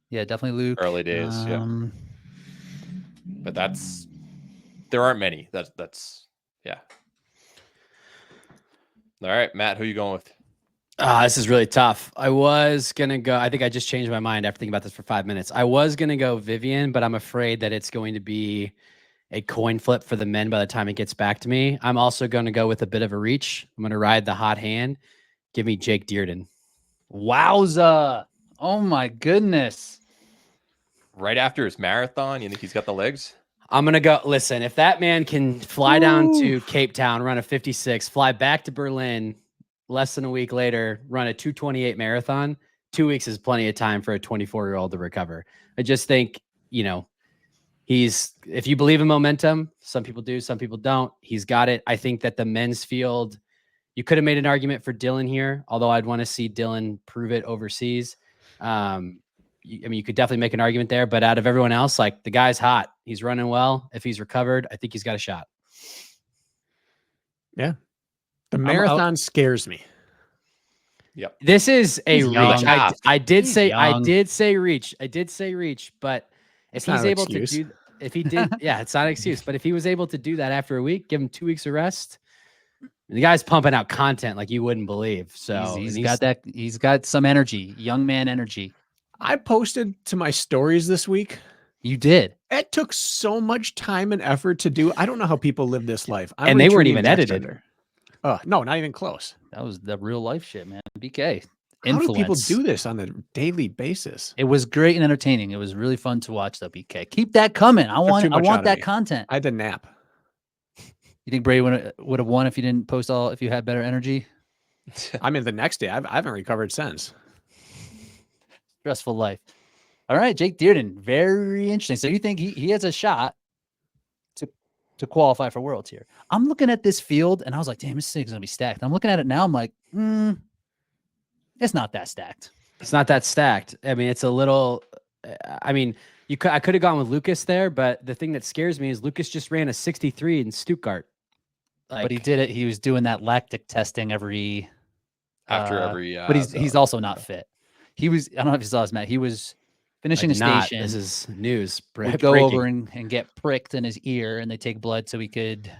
Yeah, definitely Luke. early days. Yeah, but there aren't many. That's yeah. All right, Matt, who are you going with? this is really tough. I was gonna go. I think I just changed my mind after thinking about this for 5 minutes. I was gonna go Vivian, but I'm afraid that it's going to be a coin flip for the men by the time it gets back to me. I'm also going to go with a bit of a reach. I'm going to ride the hot hand. Give me Jake Dearden. Wowza. Oh my goodness. Right after his marathon, you think he's got the legs? I'm going to go. Listen, if that man can fly down to Cape Town, run a 56, fly back to Berlin less than a week later, run a 2:28 marathon, 2 weeks is plenty of time for a 24-year-old to recover. I just think, if you believe in momentum, some people do, some people don't. He's got it. I think that the men's field, you could have made an argument for Dylan here, although I'd want to see Dylan prove it overseas. You could definitely make an argument there, but out of everyone else, like the guy's hot. He's running well. If he's recovered, I think he's got a shot. Yeah. The marathon scares me. Yep. This is a He's reach. young. I did He's say young. reach. But if It's not he's an able excuse. to do, if he did, yeah, it's not an excuse. But if he was able to do that after a week, give him 2 weeks of rest. The guy's pumping out content like you wouldn't believe. So he's got that. He's got some energy, young man energy. I posted to my stories this week. You did. It took so much time and effort to do. I don't know how people live this life. I'm And they weren't retweeting even Max edited. Thunder. Oh, no, not even close. That was the real life shit, man. BK. How do people Influence. do this on a daily basis? It was great and entertaining. It was really fun to watch, though. BK, keep that coming. I too want much out of that me. content. I had to nap. You think Brady would have won if you didn't post all? If you had better energy? I mean, the next day, I haven't recovered since. Stressful life. All right, Jake Dearden, very interesting. So you think he has a shot to qualify for Worlds here? I'm looking at this field and I was like, damn, this thing's gonna be stacked. I'm looking at it now. I'm like, it's not that stacked. It's not that stacked. I mean, it's a little. I mean, I could have gone with Lucas there, but the thing that scares me is Lucas just ran a 63 in Stuttgart. But he did it. He was doing that lactic testing every. After every. But he's also not fit. He was. I don't know if you saw this, Matt. He was finishing a station. This is news. Would go over and get pricked in his ear, and they take blood so he could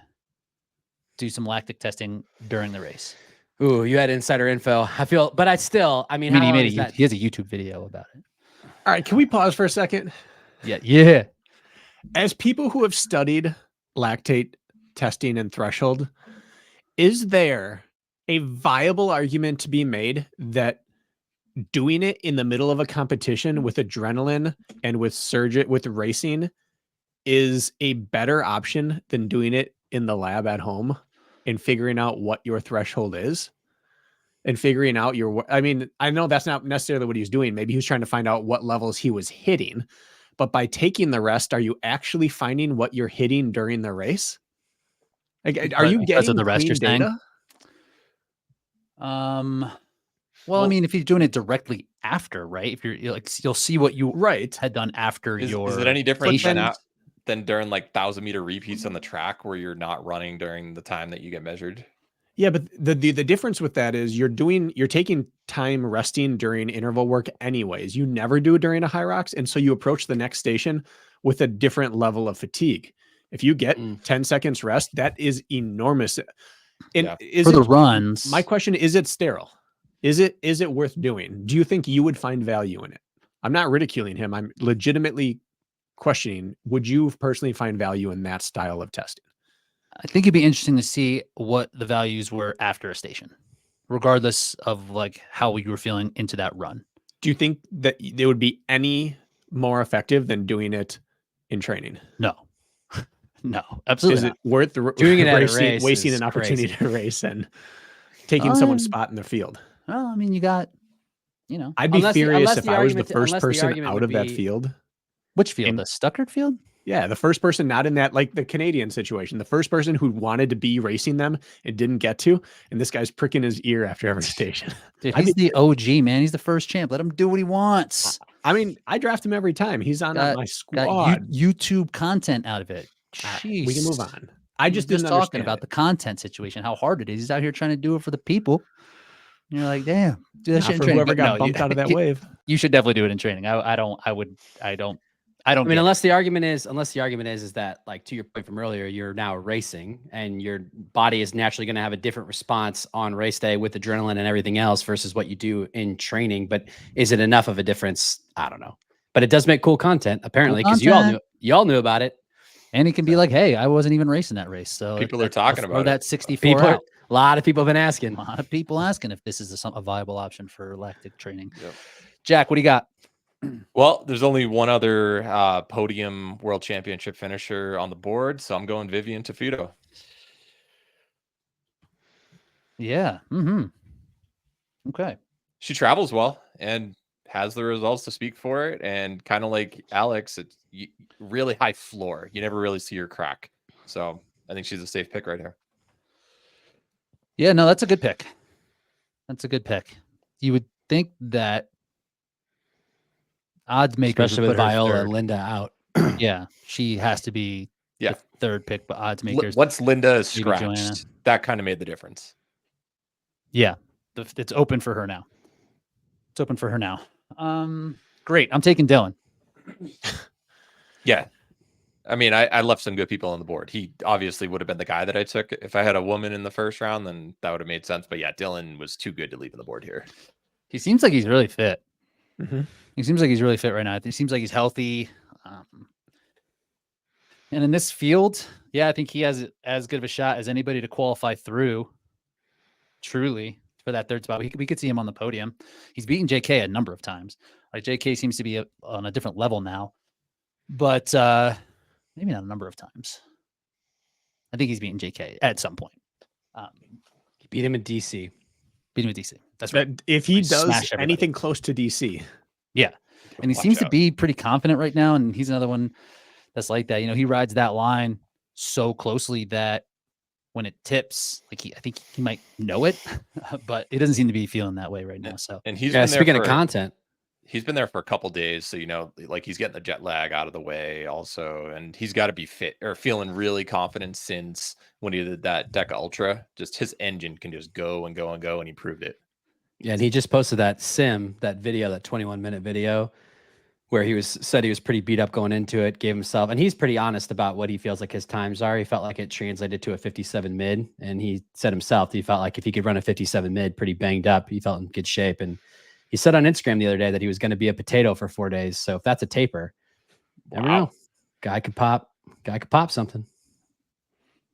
do some lactic testing during the race. Ooh, you had insider info. I feel, but I mean, how long is that? He has a YouTube video about it. All right, can we pause for a second? Yeah. As people who have studied lactate testing and threshold, Is there a viable argument to be made that doing it in the middle of a competition with adrenaline and with racing is a better option than doing it in the lab at home and figuring out what your threshold is and figuring out I mean, I know that's not necessarily what he was doing. Maybe he was trying to find out what levels he was hitting, but by taking the rest, are you actually finding what you're hitting during the race? Like, are you Because of getting the rest you're clean saying? data? Well, I mean, if you're doing it directly after, right? If you're like, you'll see what you Right. had done after Is your. it any different stations. than during like 1,000-meter repeats on the track where you're not running during the time that you get measured? Yeah, but the difference with that is you're taking time resting during interval work anyways. You never do it during a HYROX, and so you approach the next station with a different level of fatigue. If you get 10 seconds rest, that is enormous. And Yeah. is For it, the runs. my question, is it sterile? Is it worth doing? Do you think you would find value in it? I'm not ridiculing him. I'm legitimately questioning, would you personally find value in that style of testing? I think it'd be interesting to see what the values were after a station, regardless of like how you were feeling into that run. Do you think that they would be any more effective than doing it in training? No, no, absolutely. Is it worth doing it at a race wasting is an opportunity crazy. to race and taking someone's spot in the field? Well, I mean, you got, you know, I'd be furious if I was the first unless the person argument out would of that be- field. which field? In- The Stuckert field? Yeah, the first person not in that, like the Canadian situation, the first person who wanted to be racing them and didn't get to, and this guy's pricking his ear after every station. Dude, he's the OG, man. He's the first champ. Let him do what he wants. I mean, I draft him every time. He's on my Got squad. YouTube content out of it. Jeez. We can move on. I just didn't talking understand about it. the content situation, how hard it is. He's out here trying to do it for the people. And you're like, damn, do that Not shit in for training. whoever But got no, bumped out of that wave. You should definitely do it in training. I don't. I mean, unless the argument is that, like, to your point from earlier, you're now racing and your body is naturally going to have a different response on race day with adrenaline and everything else versus what you do in training. But is it enough of a difference? I don't know. But it does make cool content, apparently, because you all knew about it. And he can be like, hey, I wasn't even racing that race. So people are talking about that it. 64 out. A lot of people have been asking. A lot of people asking if this is a viable option for lactic training. Yep. Jack, what do you got? Well, there's only one other podium world championship finisher on the board, so I'm going Vivian Tafuto. Yeah. Okay. She travels well and has the results to speak for it, and kind of like Alex, it's really high floor. You never really see her crack, so I think she's a safe pick right here. Yeah, no, that's a good pick. That's a good pick. You would think that odds makers, especially with Viola and Linda out. Yeah, she has to be the third pick, but odds makers. Once Linda is maybe scratched, Joanna. that kind of made the difference. Yeah, it's open for her now. It's open for her now. Great. I'm taking Dylan. Yeah. I mean, I left some good people on the board. He obviously would have been the guy that I took. If I had a woman in the first round, then that would have made sense. But yeah, Dylan was too good to leave on the board here. He seems like he's really fit. Mm-hmm. He seems like he's really fit right now. He seems like he's healthy. And in this field, yeah, I think he has as good of a shot as anybody to qualify through, truly, for that third spot. We could see him on the podium. He's beaten JK a number of times. Like JK seems to be on a different level now, but maybe not a number of times. I think he's beaten JK at some point. He beat him in DC. Beat him in DC. That's right. If he does anything close to DC. Yeah. And he seems to be pretty confident right now. And he's another one that's like that. You know, he rides that line so closely that when it tips, like I think he might know it, but it doesn't seem to be feeling that way right now. So, and he's speaking of content, he's been there for a couple days, so like he's getting the jet lag out of the way also, and he's got to be fit or feeling really confident since when he did that Deca Ultra. Just his engine can just go and go and go, and he proved it. Yeah, and he just posted that video, that 21-minute video, where he said he was pretty beat up going into it, gave himself, and he's pretty honest about what he feels like his times are. He felt like it translated to a 57 mid, and he said himself he felt like if he could run a 57 mid pretty banged up, he felt in good shape. And he said on Instagram the other day that he was going to be a potato for 4 days. So if that's a taper, never know. Guy could pop something.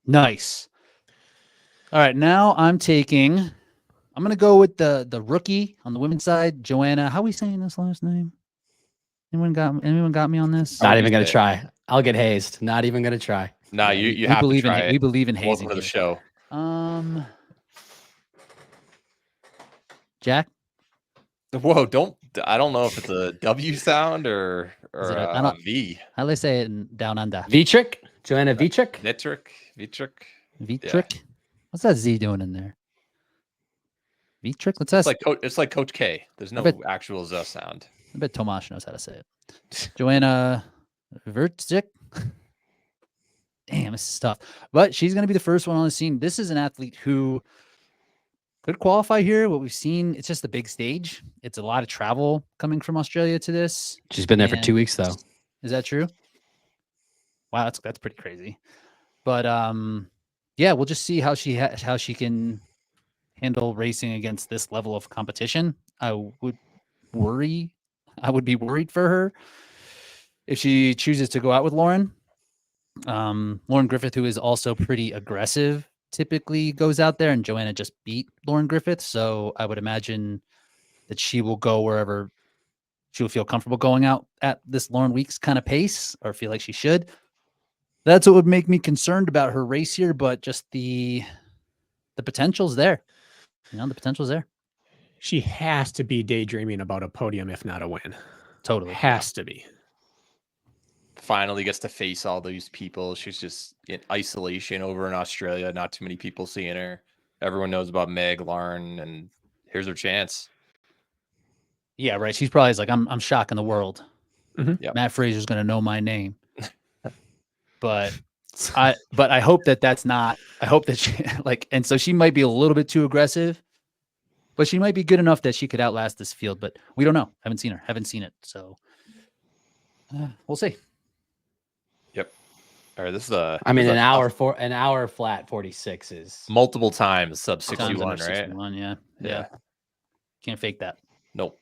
Nice. All right, now I'm going to go with the rookie on the women's side, Joanna. How are we saying this last name? Anyone got me on this? How Not would even you gonna say it? try. I'll get hazed. Not even gonna try. Nah, Yeah, you we have to believe try in it. we believe in hazing Welcome to the here. show. Jack, Whoa, I don't know if it's a W sound or Is it a V. how do they say it in down under? Vitrick, Joanna Vitrick. Vitrick. Vitrick. What's that Z doing in there? Vitrick. Let's It's ask. like Coach K. There's no bet- actual Z sound. I bet Tomasz knows how to say it. Joanna Vertzik. Damn, this is tough. But she's going to be the first one on the scene. This is an athlete who could qualify here. What we've seen, it's just the big stage. It's a lot of travel coming from Australia to this. She's been there for 2 And- weeks though. Is that true? Wow, that's pretty crazy. But yeah, we'll just see how she can handle racing against this level of competition. I would be worried for her if she chooses to go out with Lauren. Lauren Griffith, who is also pretty aggressive, typically goes out there, and Joanna just beat Lauren Griffith. So I would imagine that she will go wherever she will feel comfortable going out at this Lauren Weeks kind of pace, or feel like she should. That's what would make me concerned about her race here, but just the potential's there. You know, the potential's there. She has to be daydreaming about a podium, if not a win. Totally. Has to be. Finally gets to face all these people. She's just in isolation over in Australia. Not too many people seeing her. Everyone knows about Meg, Lauren, and here's her chance. Yeah, right. She's probably like, I'm shocking the world. Mhm. Yep. Matt Fraser's gonna know my name. But I hope that's not. I hope that she and so she might be a little bit too aggressive, but she might be good enough that she could outlast this field. But we don't know. Haven't seen her. Haven't seen it. So we'll see. Yep. All right. This is a. I mean, this is an hour flat 46 is multiple times sub Times 61, under right? 61, yeah. Can't fake that. Nope.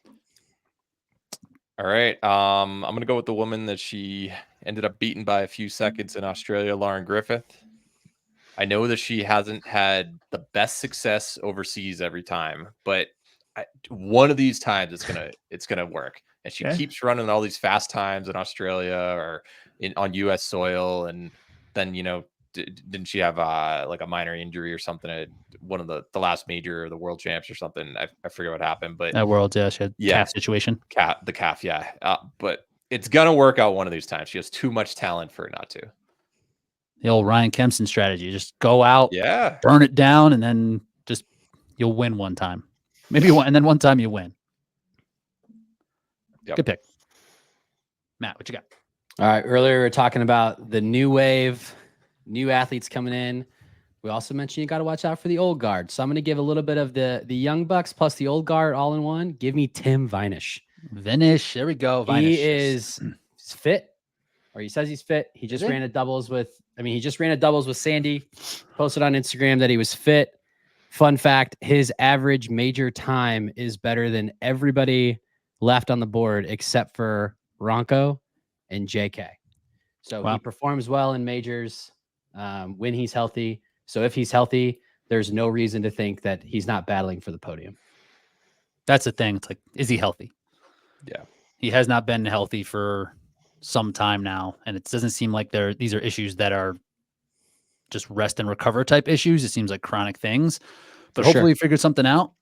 All right. I'm gonna go with the woman that she ended up beating by a few seconds in Australia, Lauren Griffith. I know that she hasn't had the best success overseas every time, but one of these times it's gonna work. And she Okay. keeps running all these fast times in Australia or on U.S. soil, and then didn't she have like a minor injury or something at one of the last major or the world champs or something? I forget what happened, but That world, yeah, she had calf situation. the calf, yeah. But it's gonna work out one of these times. She has too much talent for it not to. The old Ryan Kempson strategy: just go out, Yeah. burn it down, and then just you'll win one time, maybe one, and then one time you win. Yep. Good pick, Matt. What you got? all right. Earlier we were talking about the new wave, new athletes coming in. We also mentioned you got to watch out for the old guard. So I'm going to give a little bit of the young bucks plus the old guard all in one. Give me Tim Vinish. Vinish. There we go. Vinish. He is fit, or he says he's fit. He just he? ran a doubles with. I mean, he just ran a doubles with Sandy. Posted on Instagram that he was fit. Fun fact: his average major time is better than everybody left on the board except for Ronco and JK. So Wow. he performs well in majors when he's healthy. So if he's healthy, there's no reason to think that he's not battling for the podium. That's the thing. It's like, is he healthy? Yeah. He has not been healthy for some time now, and it doesn't seem like these are issues that are just rest and recover type issues. It seems like chronic things, but For hopefully sure. he figured something out.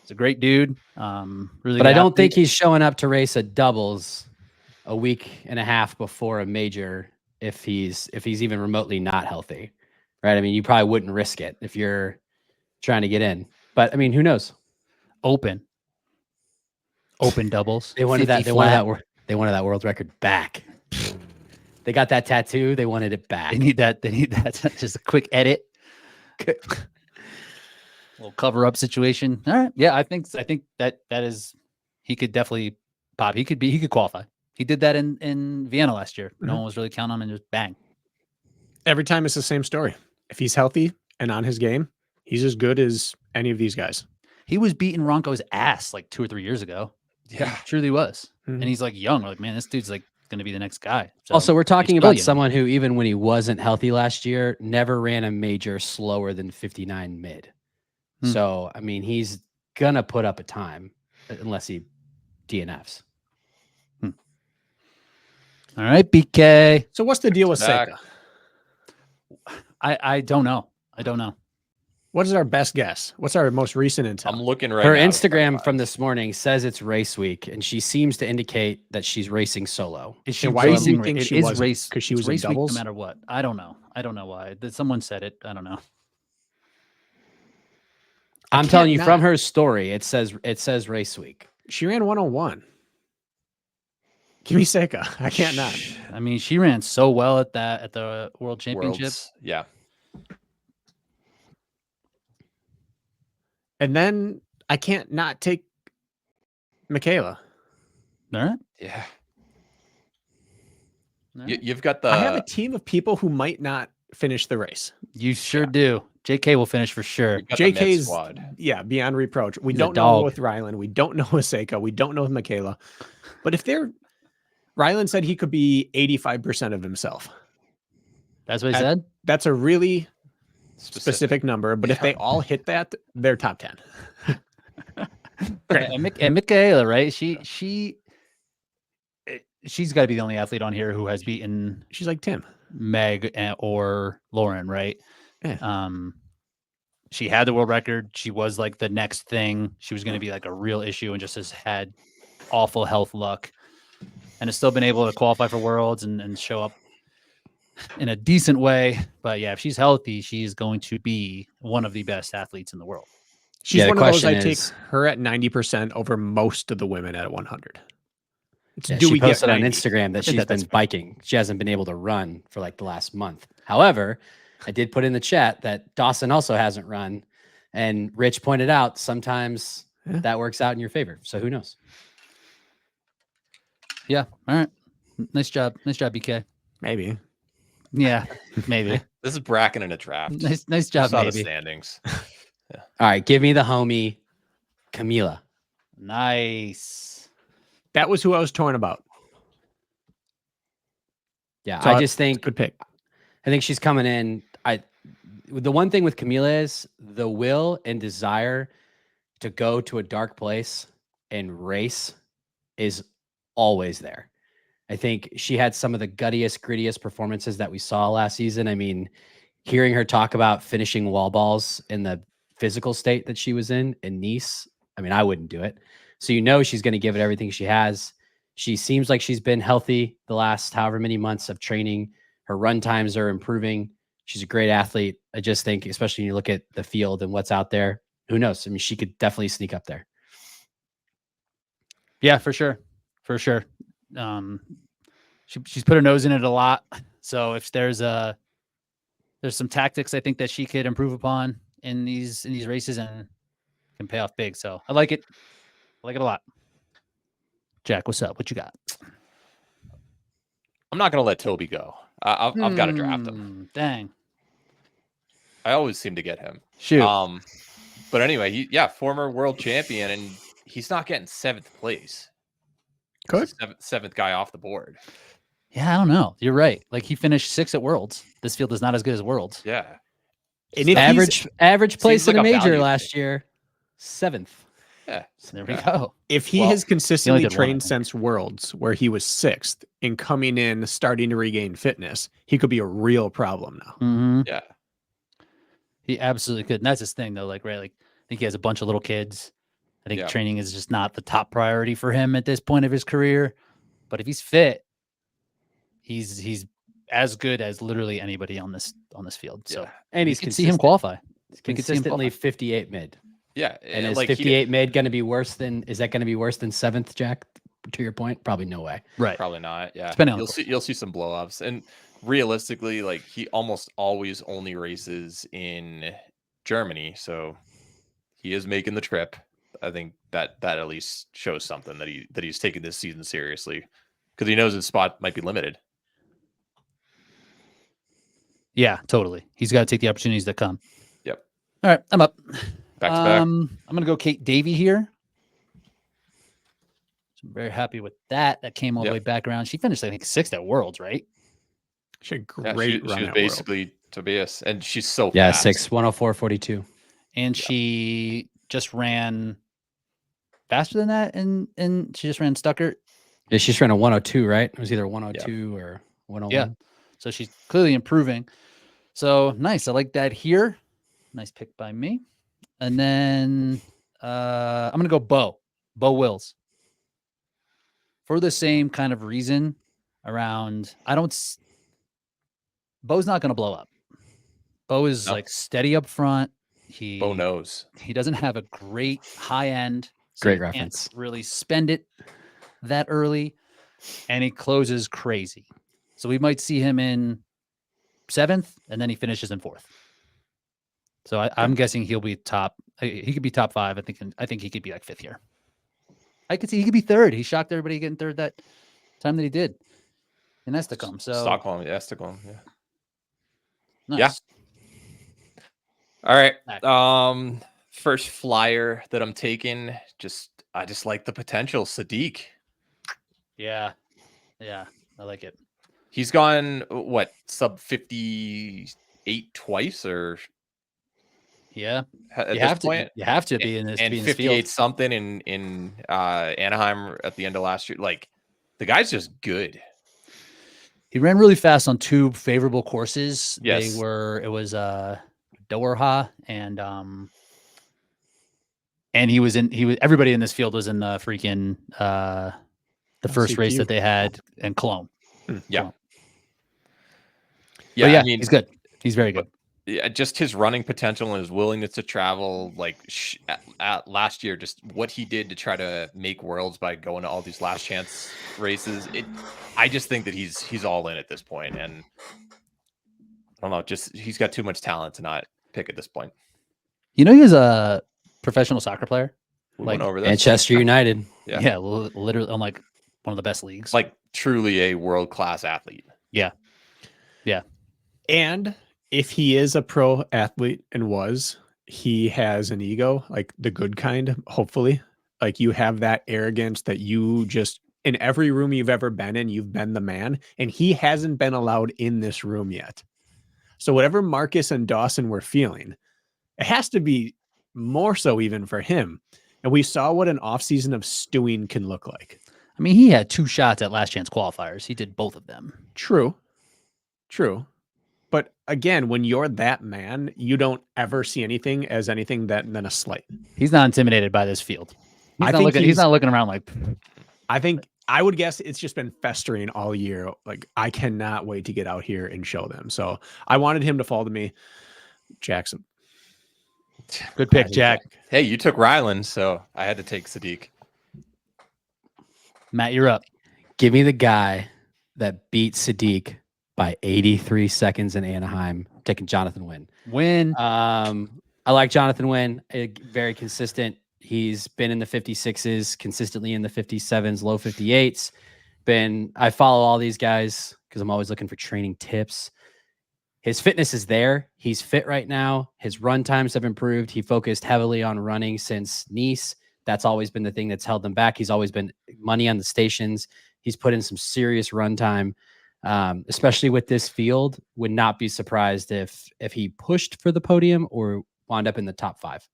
He's a great dude. Really, But good I don't think athlete. he's showing up to race a doubles a week and a half before a major if he's even remotely not healthy. Right? I mean, you probably wouldn't risk it if you're trying to get in. But I mean, who knows? open doubles. They wanted 50 that. flat. They wanted that world record back. They got that tattoo. They wanted it back. They need that. Just a quick edit. Little cover up situation. All right. Yeah, I think that is, he could definitely pop. He could qualify. He did that in Vienna last year. No one was really counting on him, and just bang. Every time it's the same story. If he's healthy and on his game, he's as good as any of these guys. He was beating Ronco's ass like 2 or 3 years ago. Yeah. He truly was. Mhm. And he's like young. We're like, man, this dude's like going to be the next guy. So Also, we're talking he's about brilliant. someone who, even when he wasn't healthy last year, never ran a major slower than 59 mid. Hmm. So, I mean, he's going to put up a time unless he DNFs. All right, BK. So what's the deal with Back. Seika? I don't know. I don't know. What is our best guess? What's our most recent intel? I'm looking right Her now. Instagram from this morning says it's race week, and she seems to indicate that she's racing solo. Is she And why do you racing? think It she is wasn't? race 'Cause she it's was in race week doubles? no matter what. I don't know. I don't know why. Someone said it. I don't know. I'm can't telling you from not. her story, it says race week. She ran 101. Give me Seika. I can't not. I mean, she ran so well at the World Championship. Worlds. Yeah. And then I can't not take Michaela. All right. Yeah. All right. You've got the. I have a team of people who might not finish the race. You sure do. JK will finish for sure. you've got the mid JK's squad. beyond reproach. We He's a don't know dog. with Rylan. We don't know with Seika. We don't know with Michaela. But if they're Rylan said he could be 85% of himself. That's what he At- said. That's a really specific number. But if Yeah. they all hit that, they're top 10. Great. And Michaela, right? She's got to be the only athlete on here who has beaten She's like Tim. Meg or Lauren, right? Yeah. She had the world record. She was like the next thing. She was going to be like a real issue and just has had awful health luck and has still been able to qualify for worlds and show up in a decent way. But yeah, if she's healthy, she's going to be one of the best athletes in the world. She's Yeah, the one of those I question take is- her at 90% over most of the women at 100. It's Yeah, do she we get posted on 90? Instagram that think she's that's been biking. She hasn't been able to run for like the last month. However, I did put in the chat that Dawson also hasn't run. And Rich pointed out sometimes Yeah. that works out in your favor. So who knows? Yeah. All right. Nice job. Nice job, BK. Maybe. Yeah, maybe. This is bracket in a draft. Nice job, Saw the maybe. standings. All right, give me the homie, Camila. Nice. That was who I was torn about. Yeah, So I just think Good pick. I think she's coming in. The one thing with Camila is the will and desire to go to a dark place and race is always there. I think she had some of the guttiest, grittiest performances that we saw last season. I mean, hearing her talk about finishing wall balls in the physical state that she was in Nice, I mean, I wouldn't do it. So you know she's going to give it everything she has. She seems like she's been healthy the last however many months of training. Her run times are improving. She's a great athlete. I just think, especially when you look at the field and what's out there, who knows? I mean, she could definitely sneak up there. Yeah, for sure. For sure. She's put her nose in it a lot. So if there's some tactics I think that she could improve upon in these races and can pay off big. So I like it. I like it a lot. Jack, what's up? What you got? I'm not gonna let Toby go. I've got to draft him. Dang. I always seem to get him. Shoot. But anyway, former world champion, and he's not getting 7th place. Good. He's the seventh guy off the board. Yeah, I don't know. You're right. Like he finished 6th at Worlds. This field is not as good as Worlds. Yeah. And if he's- Average place Seems in a like a major value last thing. year, 7th. Yeah. There we Yeah. go. If he Well, has consistently did one, I trained think. since Worlds, where he was 6th, and coming in starting to regain fitness, he could be a real problem now. Mm-hmm. Yeah. He absolutely could. And that's his thing, though. Like, right, like I think he has a bunch of little kids. I think Yeah. training is just not the top priority for him at this point of his career. But if he's fit, he's as good as literally anybody on this field. So And you he's can see him consistent. qualify. We could see him Consistently qualify. 58 mid. Yeah. And is like he 58 mid going to be worse than? Is that going to be worse than 7th, Jack? To your point, probably no way. Right. Probably not. Yeah. Depending on the You'll see some blow ups. And realistically, like he almost always only races in Germany. So he is making the trip. I think that at least shows something that he's taking this season seriously. Because he knows his spot might be limited. Yeah, totally. He's got to take the opportunities that come. Yep. All right, I'm up. Back to back. I'm gonna go Kate Davey here. So I'm very happy with that. That came all the Yep. way back around. She finished, I think, 6th at Worlds, right? She had Yeah, great she run was at World. basically Tobias, and she's so Yeah, fast. 6:104.42. And she just ran faster than that, and she just ran Stuckert. Yeah, she's ran a 102, right? It was either 102 or 101. Yeah. So she's clearly improving. So nice. I like that here. Nice pick by me. And then I'm gonna go Bo Wills. For the same kind of reason around Bo's not gonna blow up. Bo is No. like steady up front. Bo knows. He doesn't have a great high end. So Great you can't reference. really spend it that early. And he closes crazy. So we might see him in 7th, and then he finishes in 4th. So I'm guessing he'll be top. He could be top 5. I think he could be like 5th here. I could see he could be 3rd. He shocked everybody getting 3rd that time that he did in Esticom. So Stockholm, yeah, Stockholm, yeah. nice. Yeah. All right. Back. First flyer that I'm taking, I just like the potential. Sadiq. Yeah. Yeah. I like it. He's gone what, sub 58 twice, or Yeah. at You this have point? to. You have to be in this. And to be in this 58 field. something in Anaheim at the end of last year. Like, the guy's just good. He ran really fast on 2 favorable courses. Yes. It was Doha and he was everybody in this field was in the freaking the first race LCQ. that they had in Cologne. Yeah. Cologne. Yeah, But yeah, I mean, he's good. He's very good. yeah, just his running potential and his willingness to travel, like last year, just what he did to try to make worlds by going to all these last chance races. I just think that he's all in at this point, and I don't know, just he's got too much talent to not pick at this point. You know, he was a professional soccer player. We Like went over this. Manchester United. Yeah. Literally on like one of the best leagues. Like truly a world-class athlete. Yeah. And if he is a pro athlete and he has an ego, like the good kind, hopefully. Like you have that arrogance that you just, in every room you've ever been in, you've been the man. And he hasn't been allowed in this room yet. So whatever Marcus and Dawson were feeling, it has to be more so even for him. And we saw what an offseason of stewing can look like. I mean, he had 2 shots at last chance qualifiers. He did both of them. True. But again, when you're that man, you don't ever see anything as anything than a slight. He's not intimidated by this field. He's not looking around like. I think I would guess it's just been festering all year. Like, I cannot wait to get out here and show them. So I wanted him to fall to me. Jackson. Good pick, Jack. Hey, you took Ryland, so I had to take Sadiq. Matt, you're up. Give me the guy that beat Sadiq by 83 seconds in Anaheim, taking Jonathan Wynn. I like Jonathan Wynn. Very consistent. He's been in the 56s, consistently in the 57s, low 58s. I follow all these guys because I'm always looking for training tips. His fitness is there. He's fit right now. His run times have improved. He focused heavily on running since Nice. That's always been the thing that's held him back. He's always been money on the stations. He's put in some serious run time, especially with this field. Would not be surprised if he pushed for the podium or wound up in the top 5.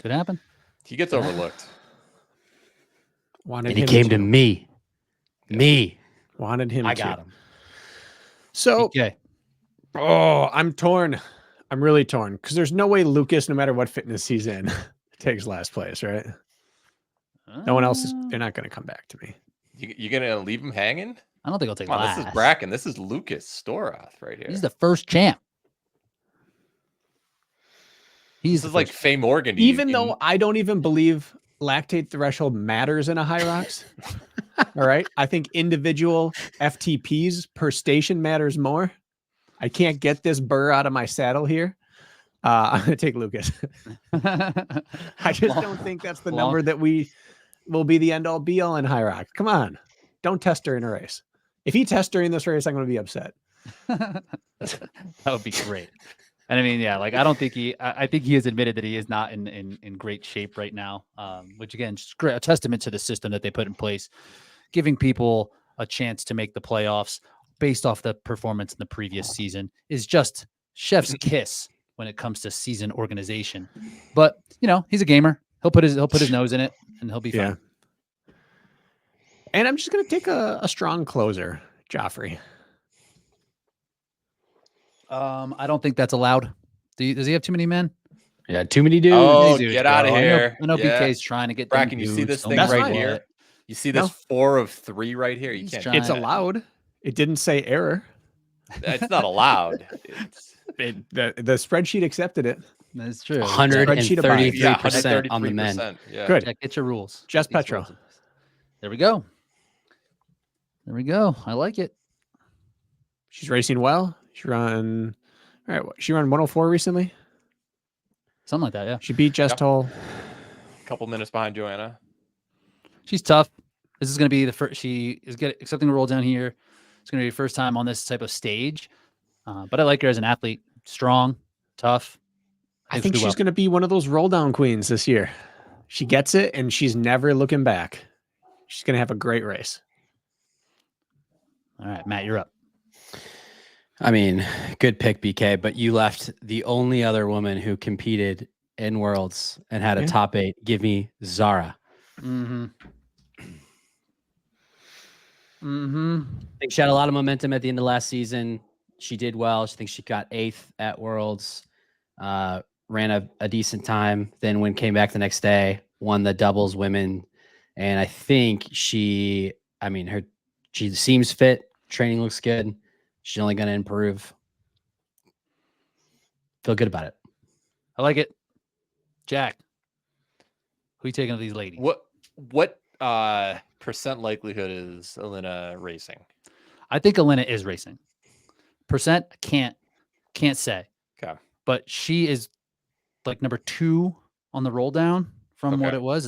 Could happen. He gets overlooked. And he came to me. Me. Wanted him. I got him. So, Okay. I'm torn. I'm really torn because there's no way Lucas, no matter what fitness he's in, takes last place, right? No one else they're not going to come back to me. You gonna leave him hanging? I don't think he'll take Come on, last. this is Bracken. This is Lucas Storath right here. He's the first champ. This is like Faye Morgan. Even though I don't even believe lactate threshold matters in a HYROX. All right. I think individual FTPs per station matters more. I can't get this burr out of my saddle here. I'm going to take Lucas. I just don't think that's the number that we will be the end all be all in HYROX. Come on. Don't test during a race. If he tests during this race, I'm going to be upset. That would be great. And I mean, yeah, like I don't think I think he has admitted that he is not in great shape right now. Which again, just great, a testament to the system that they put in place, giving people a chance to make the playoffs based off the performance in the previous season is just chef's kiss when it comes to season organization. But he's a gamer. He'll put his nose in it and he'll be fine. And I'm just gonna take a strong closer, Joffrey. I don't think that's allowed. Does he have too many men? Yeah, too many dudes. Oh, Dudes, get out of bro. here. I know Yeah. BK's trying to get them Bracken, you see dudes, this no thing That's matter right fine. here? what. You see this No. 4 of 3 right here? You He's can't. trying- It's allowed. It didn't say error. It's not allowed. It's The spreadsheet accepted it. That's true. 133% on the men. 133%. Yeah. Good. Jack, get your rules. Just Get these Petro. rules in place. There we go. There we go. I like it. She's racing well. She run 104 recently. Something like that, yeah. She beat Jess Yep. Toll. A couple minutes behind Joanna. She's tough. This is going to be the first. She is accepting a roll down here. It's going to be her first time on this type of stage. But I like her as an athlete. Strong, tough. I think she's going to be one of those roll down queens this year. She gets it and she's never looking back. She's going to have a great race. All right, Matt, you're up. I mean, good pick, BK, but you left the only other woman who competed in Worlds and had a top 8. Give me Zara. Mm-hmm. Mm-hmm. I think she had a lot of momentum at the end of last season. She did well. I think she got 8th at Worlds, ran a decent time. Then when came back the next day, won the doubles women. And I think she seems fit. Training looks good. She's only going to improve. Feel good about it. I like it. Jack, who are you taking of these ladies? What percent likelihood is Elena racing? I think Elena is racing. Percent, I can't say. Okay. But she is like number 2 on the roll down from what Okay. it was.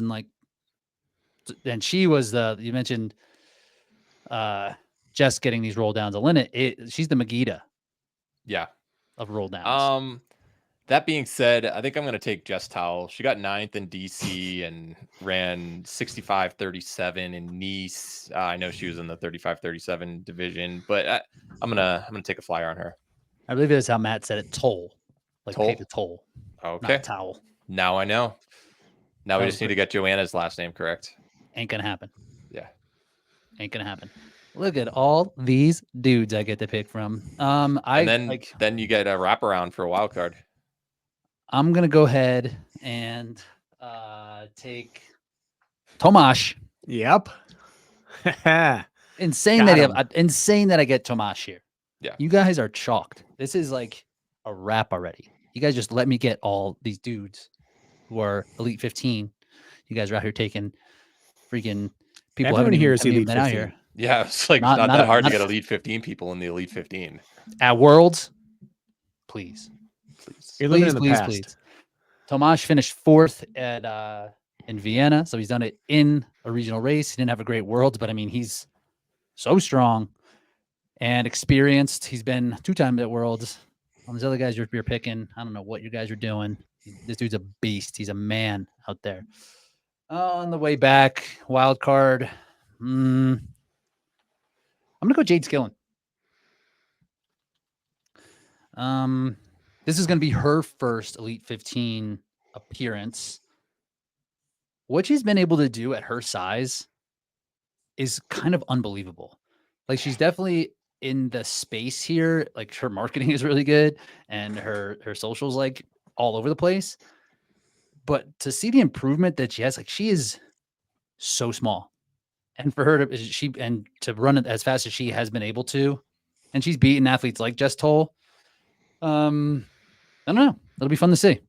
And she was you mentioned Jess getting these roll downs. Elena, she's the Megiddo Yeah. of roll downs. That being said, I think I'm going to take Jess Towell. She got 9th in DC and ran 65-37 in Nice. I know she was in the 35-37 division, but I'm gonna take a flyer on her. I believe that's how Matt said it. Toll. Like Toll? pay the toll. Okay. Not towel. Now I know. Now we That just was need to get Joanna's last name correct. Ain't gonna happen. Yeah. Ain't gonna happen. Look at all these dudes I get to pick from. And then you get a wraparound for a wild card. I'm gonna go ahead and take Tomasz. Yep. Insane that I get Tomasz here. Yeah. You guys are chalked. This is like a wrap already. You guys just let me get all these dudes who are Elite 15. You guys are out here taking freaking people. Everyone here is haven't even Elite been out 15. here Yeah, it's like not that hard to get Elite 15 people in the Elite 15. at Worlds. Please. You're living in the past. Please. Tomasz finished 4th at in Vienna, so he's done it in a regional race. He didn't have a great Worlds, but I mean he's so strong and experienced. He's been 2 times at Worlds. On these other guys you're picking, I don't know what you guys are doing. This dude's a beast. He's a man out there. On the way back, wild card. I'm gonna go Jade Skillen. This is gonna be her first Elite 15 appearance. What she's been able to do at her size is kind of unbelievable. Like she's definitely in the space here. Like her marketing is really good and her socials like all over the place. But to see the improvement that she has, like she is so small. And for her to run it as fast as she has been able to, and she's beaten athletes like Jess Toll. I don't know. It'll be fun to see.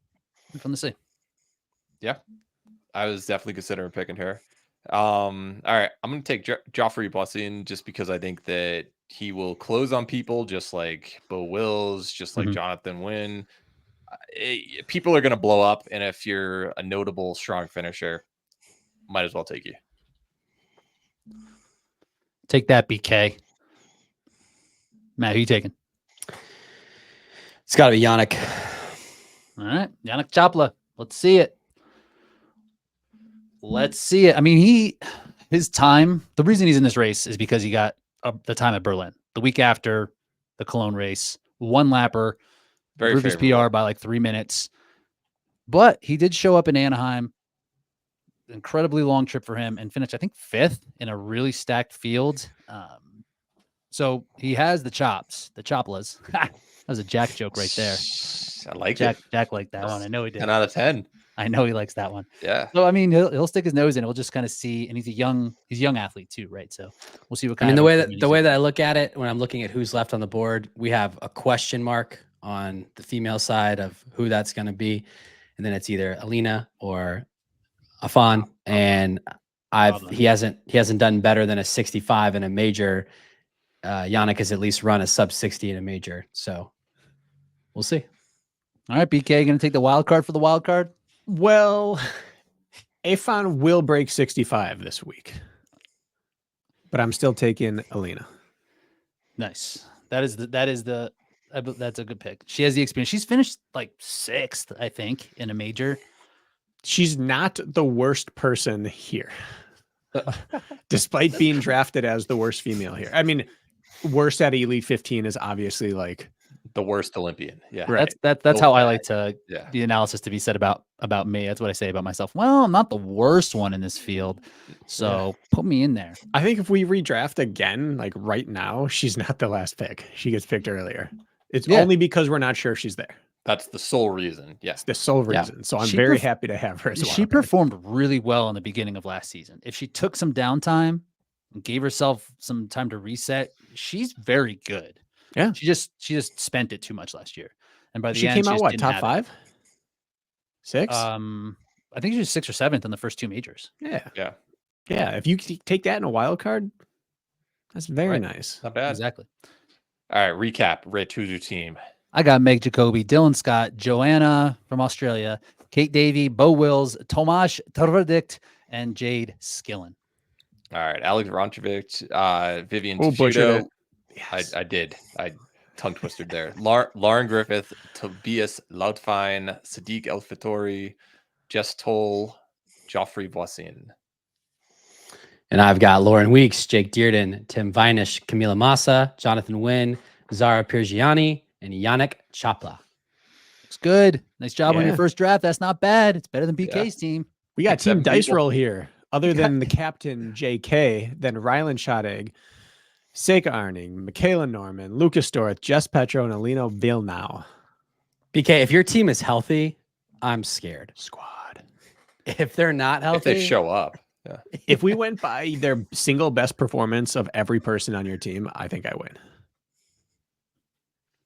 Yeah. I was definitely considering picking her. All right. I'm going to take Joffrey Boissin just because I think that he will close on people just like Bo Wills, just like Jonathan Wynn. People are going to blow up. And if you're a notable, strong finisher, might as well take you. Take that, BK. Matt, who you taking? It's got to be Yannick. All right, Yannick Chopla. Let's see it. Let's see it. I mean, his time. The reason he's in this race is because he got the time at Berlin the week after the Cologne race. One lapper, Very improved his favorable. PR by like 3 minutes. But he did show up in Anaheim. Incredibly long trip for him and finished, I think, 5th in a really stacked field. So he has the chops, the choplas. That was a Jack joke right there. I like Jack it. liked that one. I know he did. 10 out of 10. I know he likes that one. Yeah. So I mean, he'll stick his nose in. We'll just kind of see. And he's a young athlete too, right? So we'll see what I kind mean, of the way improvement that he's in. I look at it when I'm looking at who's left on the board, we have a question mark on the female side of who that's going to be, and then it's either Alina or Afan. And he hasn't done better than a 65 in a major. Yannick has at least run a sub 60 in a major, so we'll see. All right, BK, going to take the wild card for the wild card. Well, Afan will break 65 this week, but I'm still taking Alina. Nice. That's a good pick. She has the experience. She's finished like 6th, I think, in a major. She's not the worst person here, despite being drafted as the worst female here. I mean, worst at Elite 15 is obviously like The worst Olympian. Yeah. Right. That's So how I bad. like to Yeah. the analysis to be said about me. That's what I say about myself. Well, I'm not the worst one in this field, so put me in there. I think if we redraft again, like right now, she's not the last pick. She gets picked earlier. It's only because we're not sure she's there. That's the sole reason. Yeah. It's the sole Yeah. reason. So I'm She very perf- happy to have her as well. She performed really well in the beginning of last season. If she took some downtime and gave herself some time to reset, she's very good. Yeah. She just spent it too much last year. And by the She end, came she out just what, didn't top have 5? 6? it. I think she was 6th or 7th in the first 2 majors. Yeah. Yeah. Yeah. If you take that in a wild card, that's very Right. nice. Not bad. Exactly. All right. Recap. Rich, who's your team? I got Meg Jacoby, Dylan Scott, Joanna from Australia, Kate Davey, Bo Wills, Tomasz Terverdict, and Jade Skillen. All right. Alex Ronchevich, Vivian butchered Tuchudo. it. Yes. I did. I tongue twisted there. Lauren Griffith, Tobias Lautfein, Sadiq El Fittori, Jess Toll, Joffrey Voisin. And I've got Lauren Weeks, Jake Dearden, Tim Vinish, Camila Massa, Jonathan Wynn, Zara Pirgiani, and Yannick Chopla. Looks good. Nice job on Yeah. your first draft. That's not bad. It's better than BK's team. We got Pick 7 Team Dice people. Roll here. Other than the captain, JK, then Rylan Schottegg, Seika Arning, Michaela Norman, Lucas Dorth, Jess Petro, and Alino Vilnau. BK, if your team is healthy, I'm scared. Squad. If they're not healthy, If they show up. Yeah. If we went by their single best performance of every person on your team, I think I win.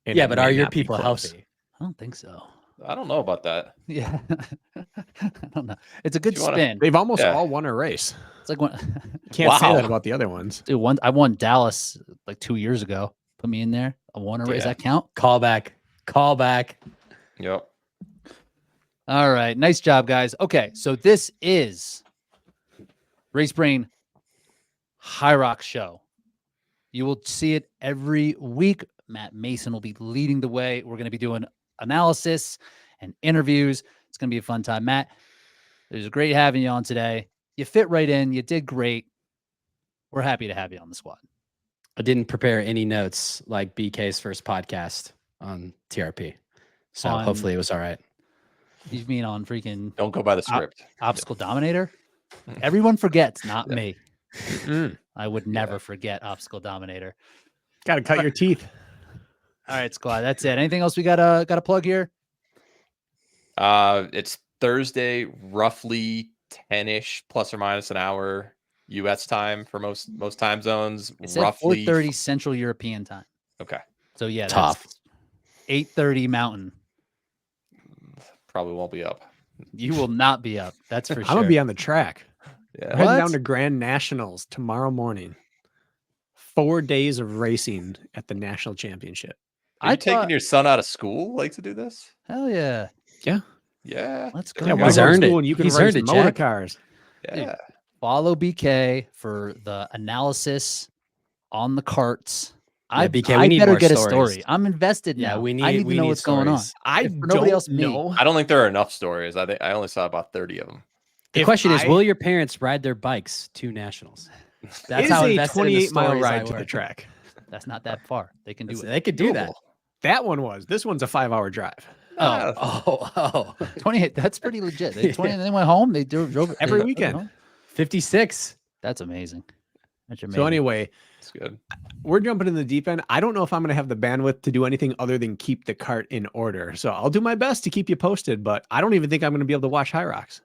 And yeah, it but may are your not be people close. healthy? I don't think so. I don't know about that. Yeah. I don't know. It's a good Do you wanna- spin. They've almost Yeah. all won a race. It's like when Can't say Wow. that about the other ones. dude, I won Dallas like 2 years ago. Put me in there. I won a race. Does Yeah. that count? Call back. Yep. All right. Nice job, guys. Okay. So this is Race Brain HYROX show. You will see it every week. Matt Mason will be leading the way. We're going to be doing analysis and interviews. It's going to be a fun time. Matt, it was great having you on today. You fit right in. You did great. We're happy to have you on the squad. I didn't prepare any notes like BK's first podcast on TRP. So On- hopefully it was all right. You mean on freaking Don't go by the script. Obstacle Dominator? Everyone forgets, not Yeah. me. Mm. I would never forget Obstacle Dominator. Got to cut your teeth. All right, squad. That's it. Anything else we got to plug here? It's Thursday, roughly 10-ish, plus or minus an hour US time for most time zones. It said Roughly 4:30 Central European time. Okay. So yeah, Tough. that's 8:30 Mountain. Probably won't be up. You will not be up. That's for I'm sure. going to be on the track. Yeah. We're heading What? down to Grand Nationals tomorrow morning. 4 days of racing at the national championship. Are you I taking thought- your son out of school like to do this? Hell yeah. Yeah. Let's go. Yeah, There why you He's go to earned it. school and you can He's race earned it, motor Jack. cars? Yeah. Follow BK for the analysis on the carts BK, we I need better more get a stories. story. I'm invested Yeah, now. we I need- need we to know need what's going on. stories. I If for nobody don't else, me. know. I don't think there are enough stories. I only saw about 30 of them. The If question is, I- will your parents ride their bikes to nationals? That's It is how a invested in the 28-mile stories I ride to were. the track. That's not that far. They can do It's- it. They could do that. Doable. That one was. This one's a 5-hour drive Oh, Oh, 28. That's pretty legit. They 20. They went home. They drove every they- weekend. home. 56. That's amazing. That's amazing. So anyway, It's good. we're jumping in the deep end. I don't know if I'm going to have the bandwidth to do anything other than keep the cart in order. So I'll do my best to keep you posted, but I don't even think I'm going to be able to watch HYROX.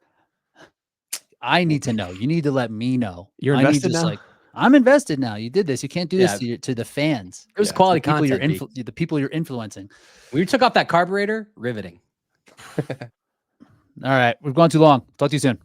I need to know. You need to let me know. You're I need invested just now? like I'm invested now. You did this. You can't do this Yeah. to the fans. It was Yeah, quality The people content. you're the people you're influencing. When you took off that carburetor, riveting. All right, we've gone too long. Talk to you soon.